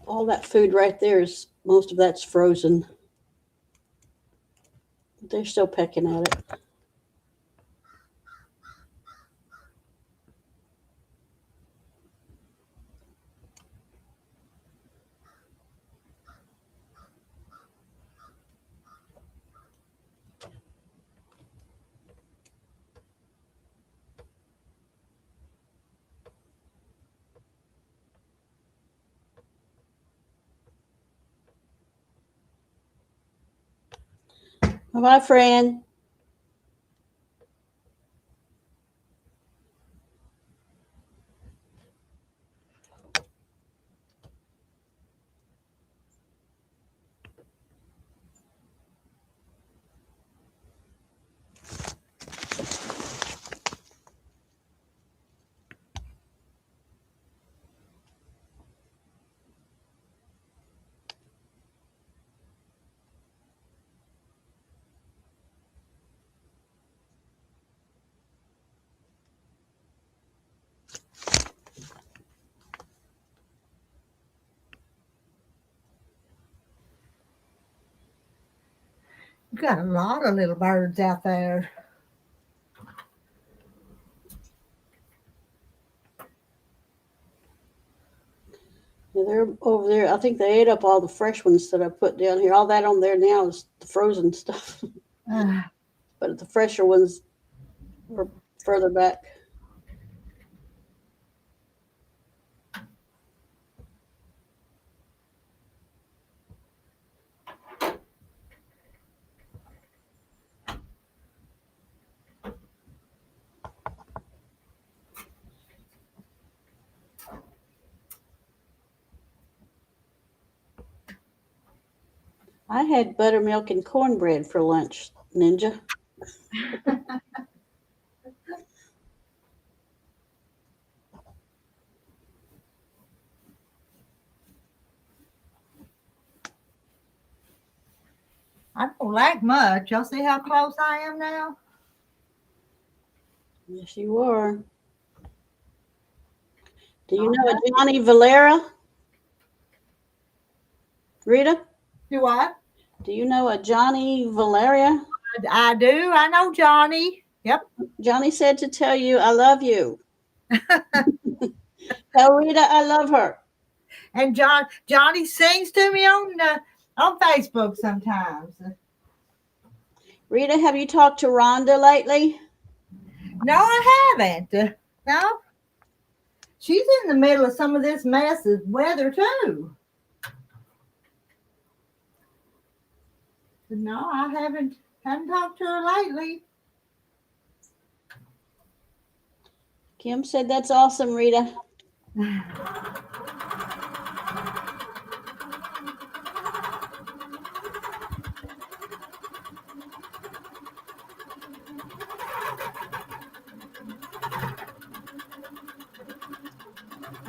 All that food right there is, most of that's frozen. They're still pecking at it. Bye-bye, Fran. You got a lot of little birds out there. Yeah, they're over there. I think they ate up all the fresh ones that I put down here. All that on there now is the frozen stuff. But the fresher ones were further back. I had buttermilk and cornbread for lunch, Ninja. I don't lack much. Y'all see how close I am now? Yes, you are. Do you know a Johnny Valera? Rita? Do what? Do you know a Johnny Valeria? I do. I know Johnny. Yep. Johnny said to tell you, I love you. Tell Rita I love her. And Johnny sings to me on Facebook sometimes. Rita, have you talked to Rhonda lately? No, I haven't. No. She's in the middle of some of this mess of weather too. But no, I haven't talked to her lately. Kim said that's awesome, Rita.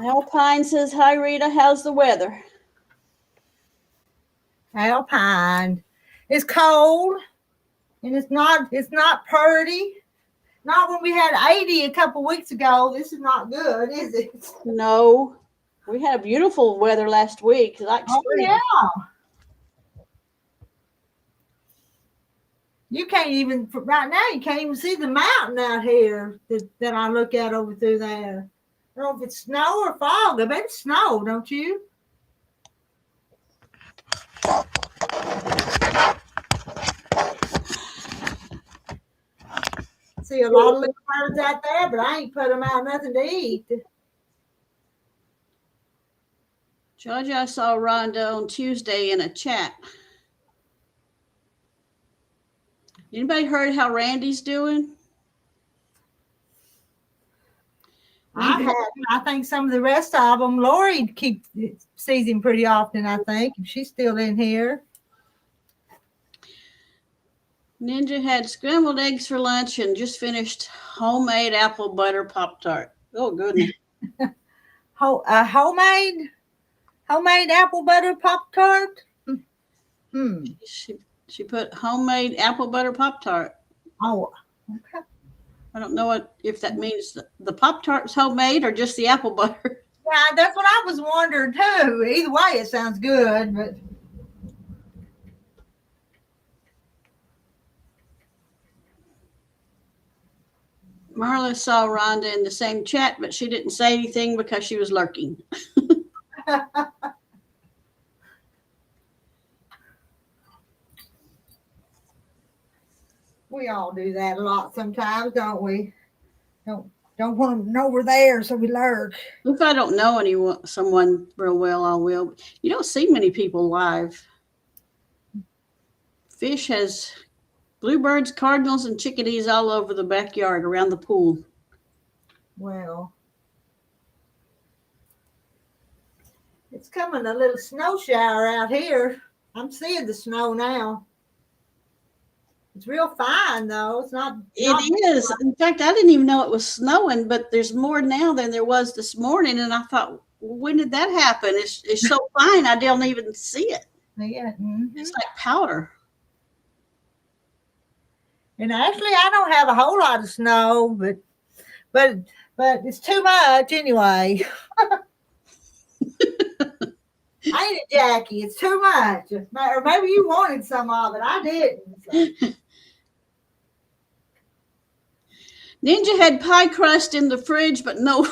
Alpine says, hi, Rita. How's the weather? Alpine. It's cold and it's not pretty. Not when we had 80 a couple weeks ago. This is not good, is it? No. We had beautiful weather last week. Like spring. Yeah. You can't even, right now, you can't even see the mountain out here that I look at over through there. I don't know if it's snow or fog. I bet it's snow, don't you? See a lot of little birds out there, but I ain't put them out nothing to eat. Georgia, I saw Rhonda on Tuesday in a chat. Anybody heard how Randy's doing? I think some of the rest of them, Lori sees him pretty often, I think, if she's still in here. Ninja had scrambled eggs for lunch and just finished homemade apple butter Pop-Tart. Oh, goodness. Homemade apple butter Pop-Tart? She put homemade apple butter Pop-Tart. Oh, okay. I don't know if that means the Pop-Tart's homemade or just the apple butter. Yeah, that's what I was wondering too. Either way, it sounds good, but Marla saw Rhonda in the same chat, but she didn't say anything because she was lurking. we all do that a lot sometimes, don't we? Don't want them to know we're there, so we lurk. If I don't know someone real well, I will. You don't see many people live. Fish has bluebirds, cardinals, and chickadees all over the backyard around the pool. Well, it's coming a little snow shower out here. I'm seeing the snow now. It's real fine, though. It's not. It is. In fact, I didn't even know it was snowing, but there's more now than there was this morning. And I thought, when did that happen? It's so fine, I don't even see it. Yeah. Mm-hmm. It's like powder. And actually, I don't have a whole lot of snow, but it's too much anyway. Ain't it, Jackie? It's too much. Or maybe you wanted some of it. I didn't. So. Ninja had pie crust in the fridge, but no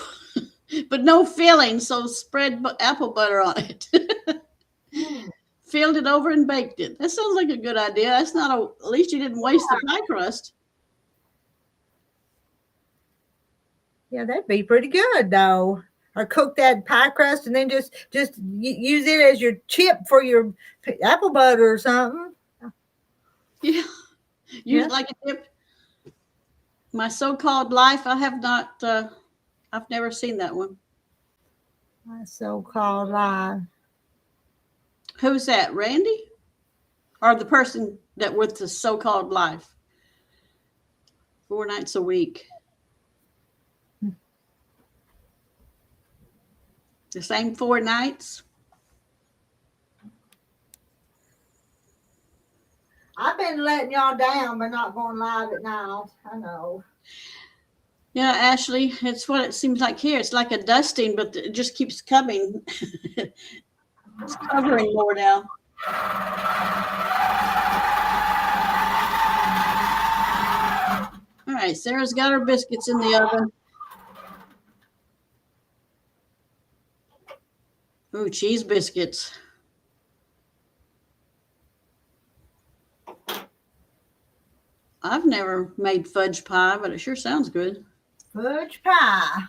filling, so spread apple butter on it. Filled it over and baked it. That sounds like a good idea. That's not at least you didn't waste the pie crust. Yeah, that'd be pretty good though. Or cook that pie crust and then just use it as your chip for your apple butter or something. Yeah, use it like a chip. My So-Called Life, I have not. I've never seen that one. My So-Called Life. Who's that? Randy? or the person that with the so-called life. 4 nights a week. The same 4 nights. I've been letting y'all down by not going live at night. I know. Yeah, Ashley, it's what it seems like here. It's like a dusting, but it just keeps coming. It's covering more now. All right, Sarah's got her biscuits in the oven. Ooh, cheese biscuits. I've never made fudge pie, but it sure sounds good. Fudge pie.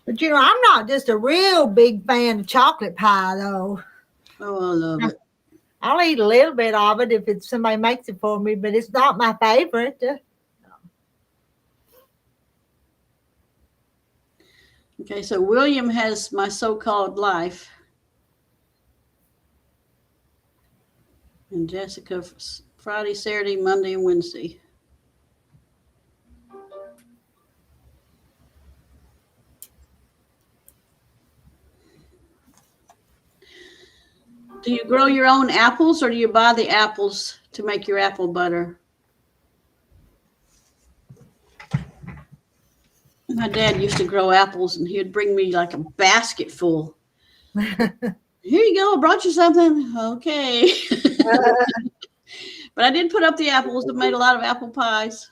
But you know, I'm not just a real big fan of chocolate pie, though. Oh, I love it. I'll eat a little bit of it if somebody makes it for me, but it's not my favorite. Okay, so William has My So-Called Life. And Jessica, Friday, Saturday, Monday, and Wednesday. Do you grow your own apples or do you buy the apples to make your apple butter? My dad used to grow apples and he'd bring me like a basket full. Here you go. I brought you something. Okay. But I did put up the apples and made a lot of apple pies.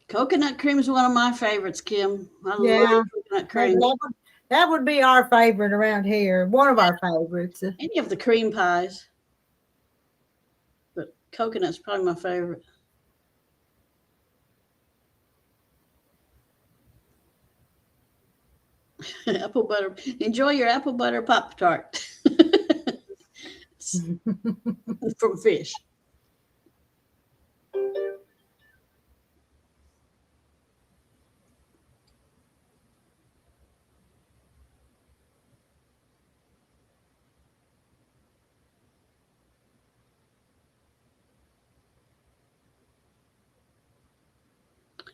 Coconut cream is one of my favorites, Kim. I love coconut cream. That would be our favorite around here. One of our favorites. Any of the cream pies. But coconut's probably my favorite. Apple butter. Enjoy your apple butter Pop-Tart. From Fish.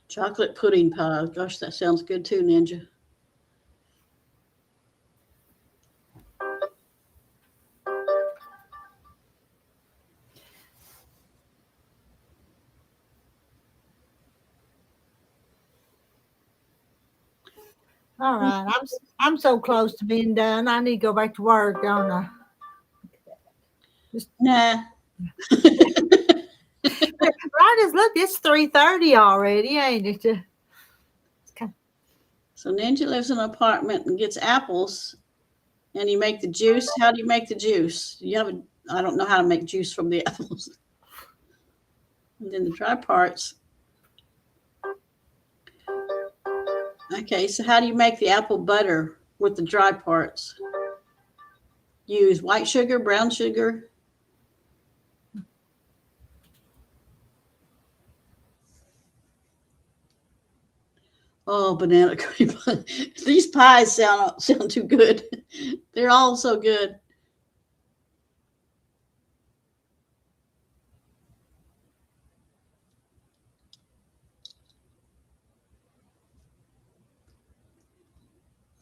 Chocolate pudding pie. Gosh, that sounds good too, Ninja. All right. I'm so close to being done. I need to go back to work, don't I? Nah. Right as look, it's 3:30 already, ain't it? So Ninja lives in an apartment and gets apples, and you make the juice. How do you make the juice? I don't know how to make juice from the apples. And then the dry parts. Okay, so how do you make the apple butter with the dry parts? Use white sugar, brown sugar. Oh, banana cream. These pies sound too good. They're all so good.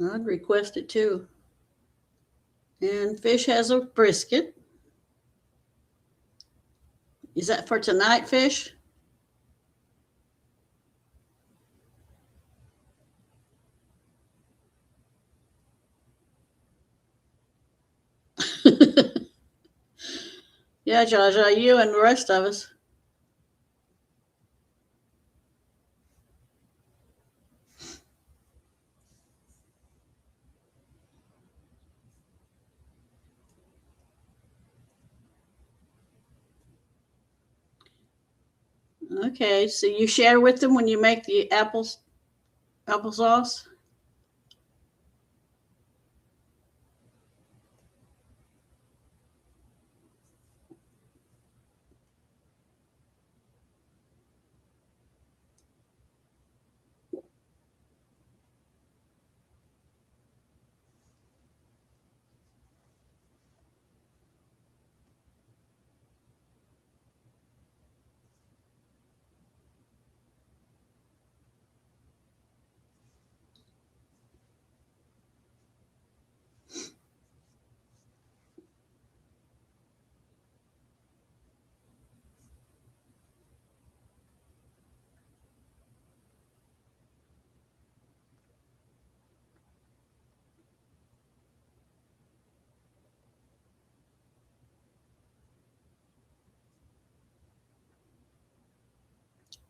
I'd request it too. And Fish has a brisket. Is that for tonight, Fish? Yeah, Jaja, you and the rest of us. Okay, so you share with them when you make the applesauce?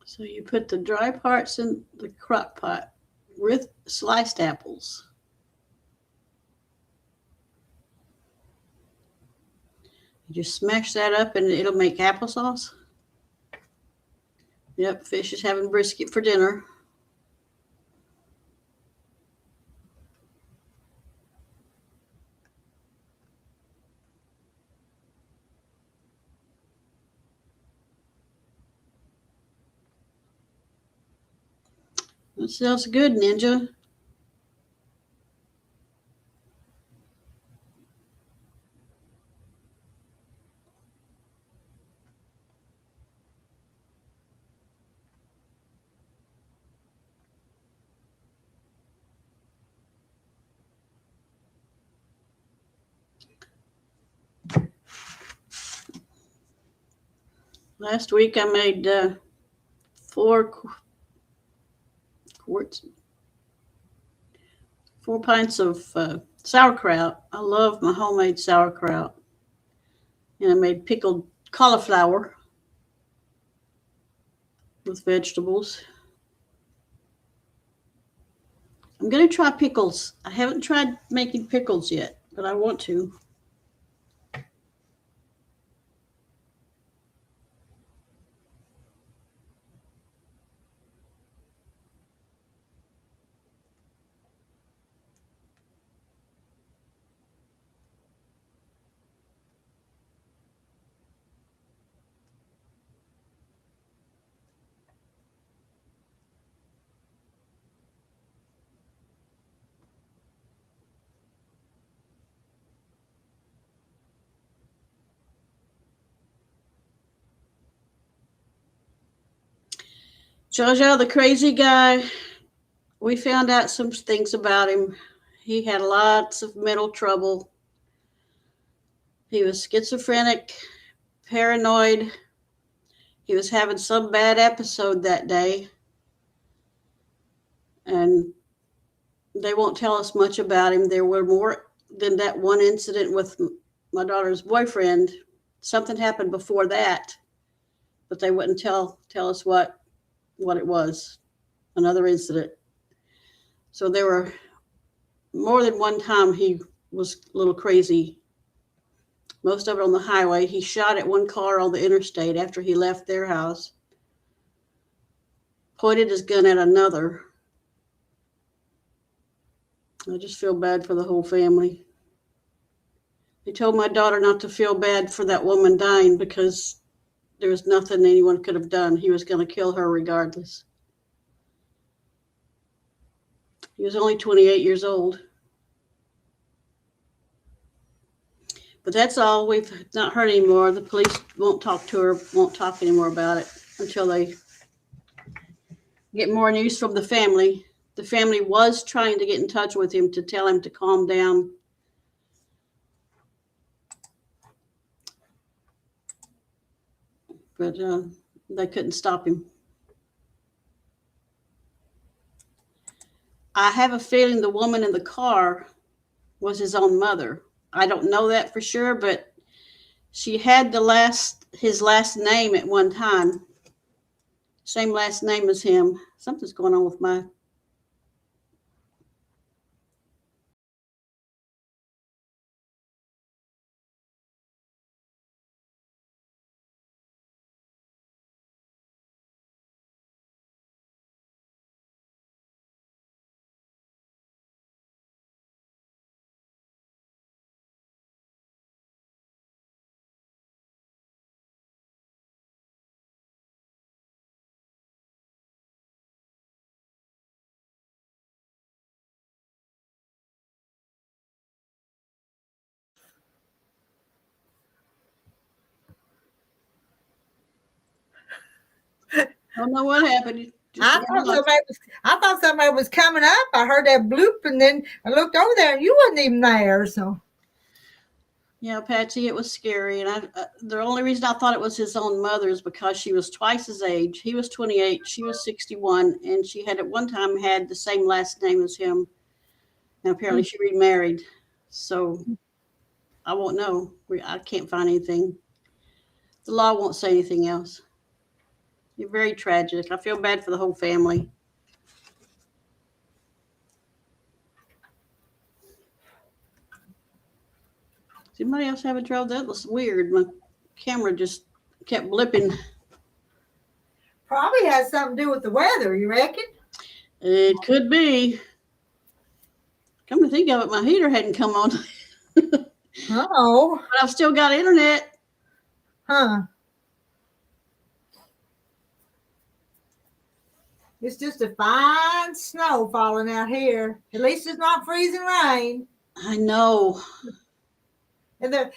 So you put the dry parts in the crock pot with sliced apples. You just smash that up and it'll make applesauce. Yep, Fish is having brisket for dinner. That sounds good, Ninja. Last week I made 4 pints of sauerkraut. I love my homemade sauerkraut. And I made pickled cauliflower with vegetables. I'm going to try pickles. I haven't tried making pickles yet, but I want to. Jojo, the crazy guy, we found out some things about him. He had lots of mental trouble. He was schizophrenic, paranoid. He was having some bad episode that day. And they won't tell us much about him. There were more than that one incident with my daughter's boyfriend. Something happened before that, but they wouldn't tell us what it was. Another incident. So there were more than one time he was a little crazy. Most of it on the highway. He shot at one car on the interstate after he left their house. Pointed his gun at another. I just feel bad for the whole family. They told my daughter not to feel bad for that woman dying because there was nothing anyone could have done. He was going to kill her regardless. He was only 28 years old. But that's all. We've not heard anymore. The police won't talk to her, won't talk anymore about it until they get more news from the family. The family was trying to get in touch with him to tell him to calm down. But they couldn't stop him. I have a feeling the woman in the car was his own mother. I don't know that for sure, but she had his last name at one time. Same last name as him. Something's going on with my... I don't know what happened. I thought somebody was coming up. I heard that bloop, and then I looked over there, and you wasn't even there. So, yeah, Patsy, it was scary. And the only reason I thought it was his own mother is because she was twice his age. He was 28, she was 61, and she had at one time had the same last name as him. And apparently she remarried. So I won't know. I can't find anything. The law won't say anything else. You're very tragic. I feel bad for the whole family. Does anybody else have a trouble? That was weird. My camera just kept blipping. Probably has something to do with the weather, you reckon? It could be. Come to think of it, my heater hadn't come on. Oh. But I've still got internet. Huh. It's just a fine snow falling out here. At least it's not freezing rain. I know. And the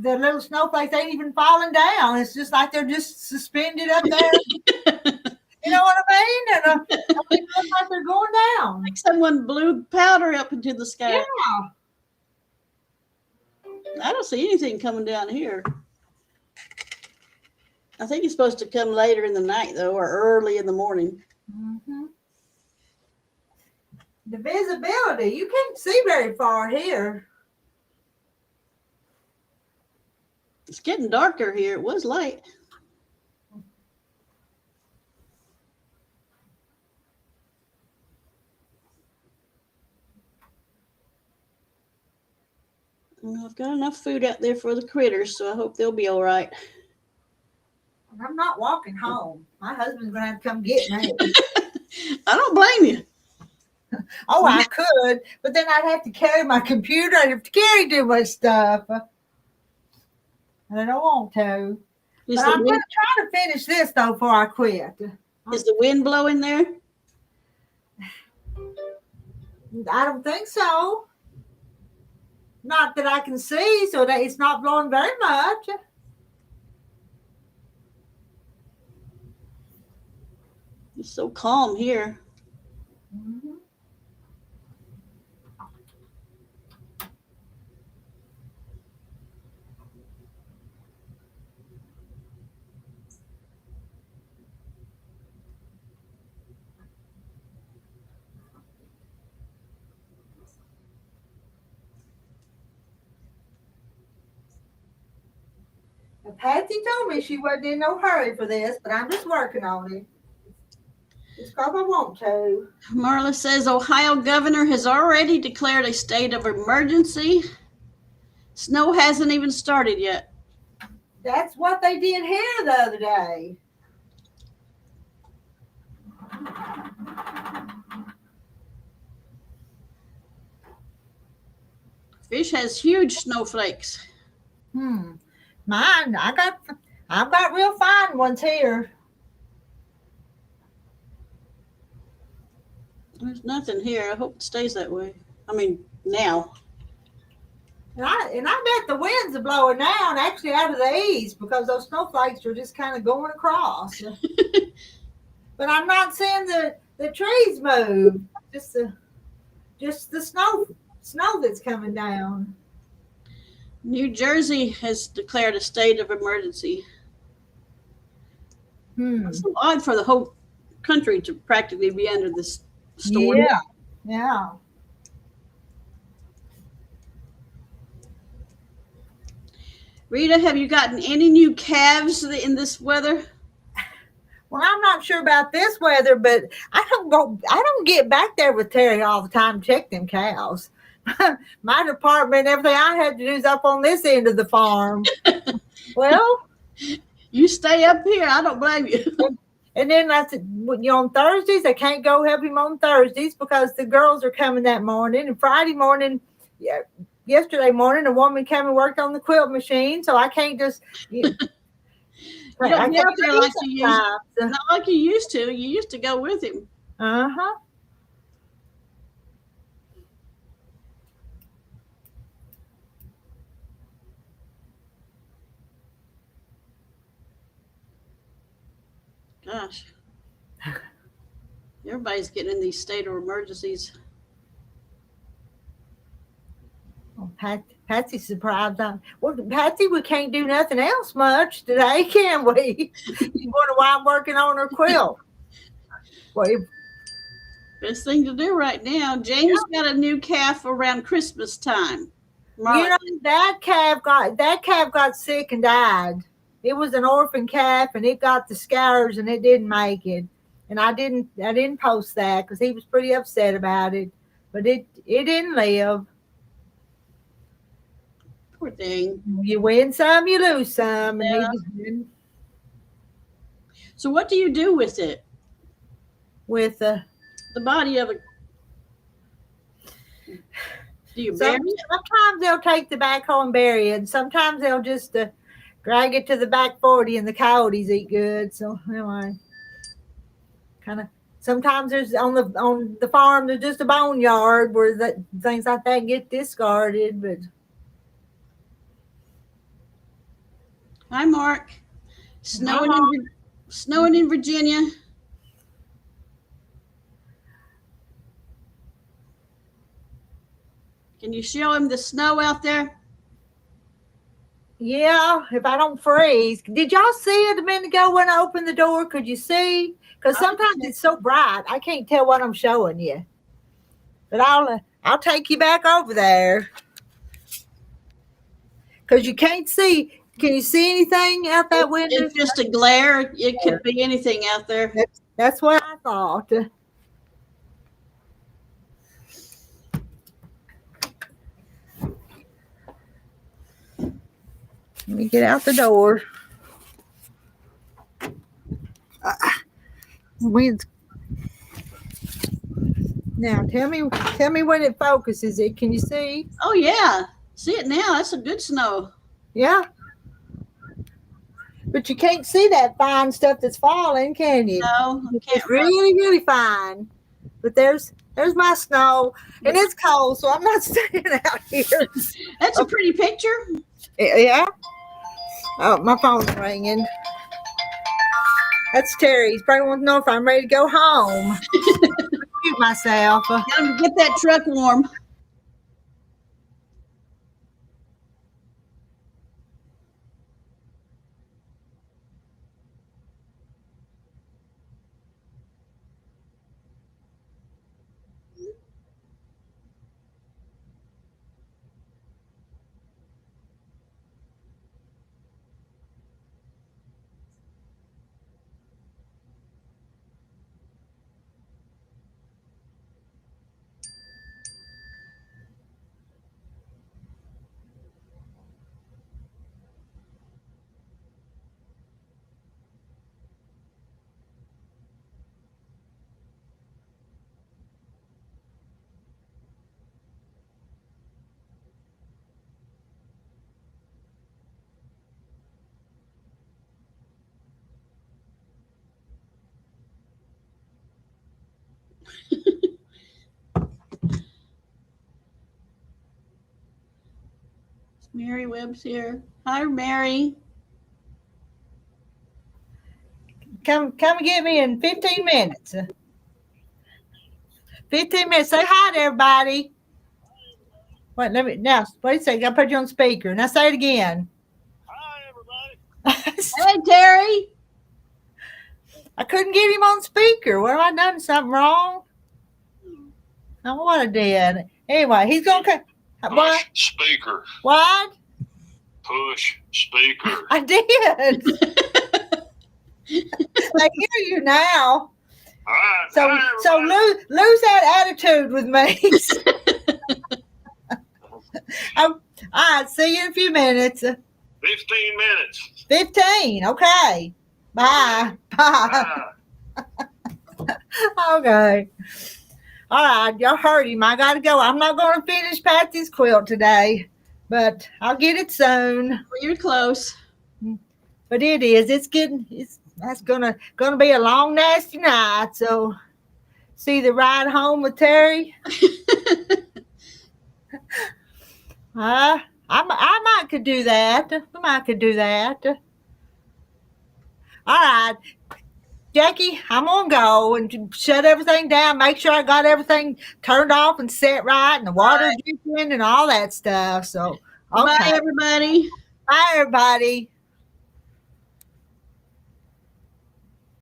little snowflakes ain't even falling down. It's just like they're just suspended up there. You know what I mean? And it looks like they're going down. Like someone blew powder up into the sky. Yeah. I don't see anything coming down here. I think it's supposed to come later in the night, though, or early in the morning. Mm-hmm. The visibility, you can't see very far here. It's getting darker here. It was light. Well, I've got enough food out there for the critters, so I hope they'll be all right. I'm not walking home. My husband's going to have to come get me. I don't blame you. Oh, I could, but then I'd have to carry my computer. I'd have to carry too much stuff. And I don't want to. Is But the, I'm going wind, to try to finish this, though, before I quit. is the wind blowing there? I don't think so. Not that I can see, so that it's not blowing very much. It's so calm here. Mhm. Now, Patsy told me she wasn't in no hurry for this, but I'm just working on it. Just because I want to. Marla says Ohio governor has already declared a state of emergency. Snow hasn't even started yet. That's what they did here the other day. Fish has huge snowflakes. Mine, I've got real fine ones here. There's nothing here. I hope it stays that way. I mean, now. And I bet the winds are blowing down actually out of the east because those snowflakes are just kind of going across. But I'm not seeing the trees move. Just the snow that's coming down. New Jersey has declared a state of emergency. It's so odd for the whole country to practically be under this storm. Yeah. Rita, have you gotten any new calves in this weather? Well, I'm not sure about this weather, but I don't get back there with Terry all the time to check them cows. My department, everything I had to do is up on this end of the farm. Well, you stay up here. I don't blame you. And then I said, on Thursdays, I can't go help him on Thursdays because the girls are coming that morning. And Friday morning, yesterday morning, a woman came and worked on the quilt machine, so I can't just. You don't get up there like you used to. Not like you used to. You used to go with him. Uh-huh. Gosh. Everybody's getting in these state of emergencies. Well, Patsy's surprised. Well, Patsy, we can't do nothing else much today, can we? You wonder why I'm working on her quilt. Well, Best thing to do right now. James got a new calf around Christmas time. you know, that calf got sick and died. it was an orphan calf, and it got the scares, and it didn't make it. And I didn't post that because he was pretty upset about it. But it didn't live. Poor thing. You win some, you lose some. Yeah. And So what do you do with it? with The body of it. Do you bury it? sometimes they'll take the backhoe and bury it. And sometimes they'll just drag it to the back 40, and the coyotes eat good. So anyway, kind of. Sometimes there's on the farm there's just a boneyard where things like that get discarded. But Hi, Mark. Snowing in Virginia. Can you show him the snow out there? yeah, if I don't freeze. Did y'all see it a minute ago when I opened the door? Could you see? Because sometimes it's so bright I can't tell what I'm showing you. But I'll take you back over there. Because you can't see. Can you see anything out that window? It's just a glare. It could be anything out there. That's what I thought. Let me get out the door. Wind's now. Tell me when it focuses it. Can you see? Oh yeah, see it now. That's a good snow. Yeah. But you can't see that fine stuff that's falling, can you? No, I can't. It's really, really fine. But there's my snow, and it's cold, so I'm not staying out here. That's a pretty picture. Yeah. Oh, my phone's ringing. That's Terry. He's probably wants to know if I'm ready to go home. Mute myself. Gotta get that truck warm. Mary Webb's here. Hi, Mary. Come and get me in 15 minutes. 15 minutes. Say hi to everybody. Wait, wait a second. I'll put you on speaker. Now say it again. Hi, everybody. Hey, Terry. I couldn't get him on speaker. What have I done? Something wrong? Oh, what I did. Anyway, he's going to come. What? Push speaker. What? Push speaker. I did. I hear you now. All right. So hi, everybody. lose that attitude with me. All right, see you in a few minutes. 15 minutes. 15. Okay. Bye. Bye. Okay. All right, y'all heard him. I gotta go. I'm not gonna finish Patsy's quilt today, but I'll get it soon. Well, you're close. But it is. That's gonna be a long, nasty night. So, see the ride home with Terry. I might could do that. I might could do that. All right, Jackie, I'm gonna go and shut everything down. Make sure I got everything turned off and set right, and the water dripping and all that stuff. So, okay. Bye, everybody. Bye, everybody.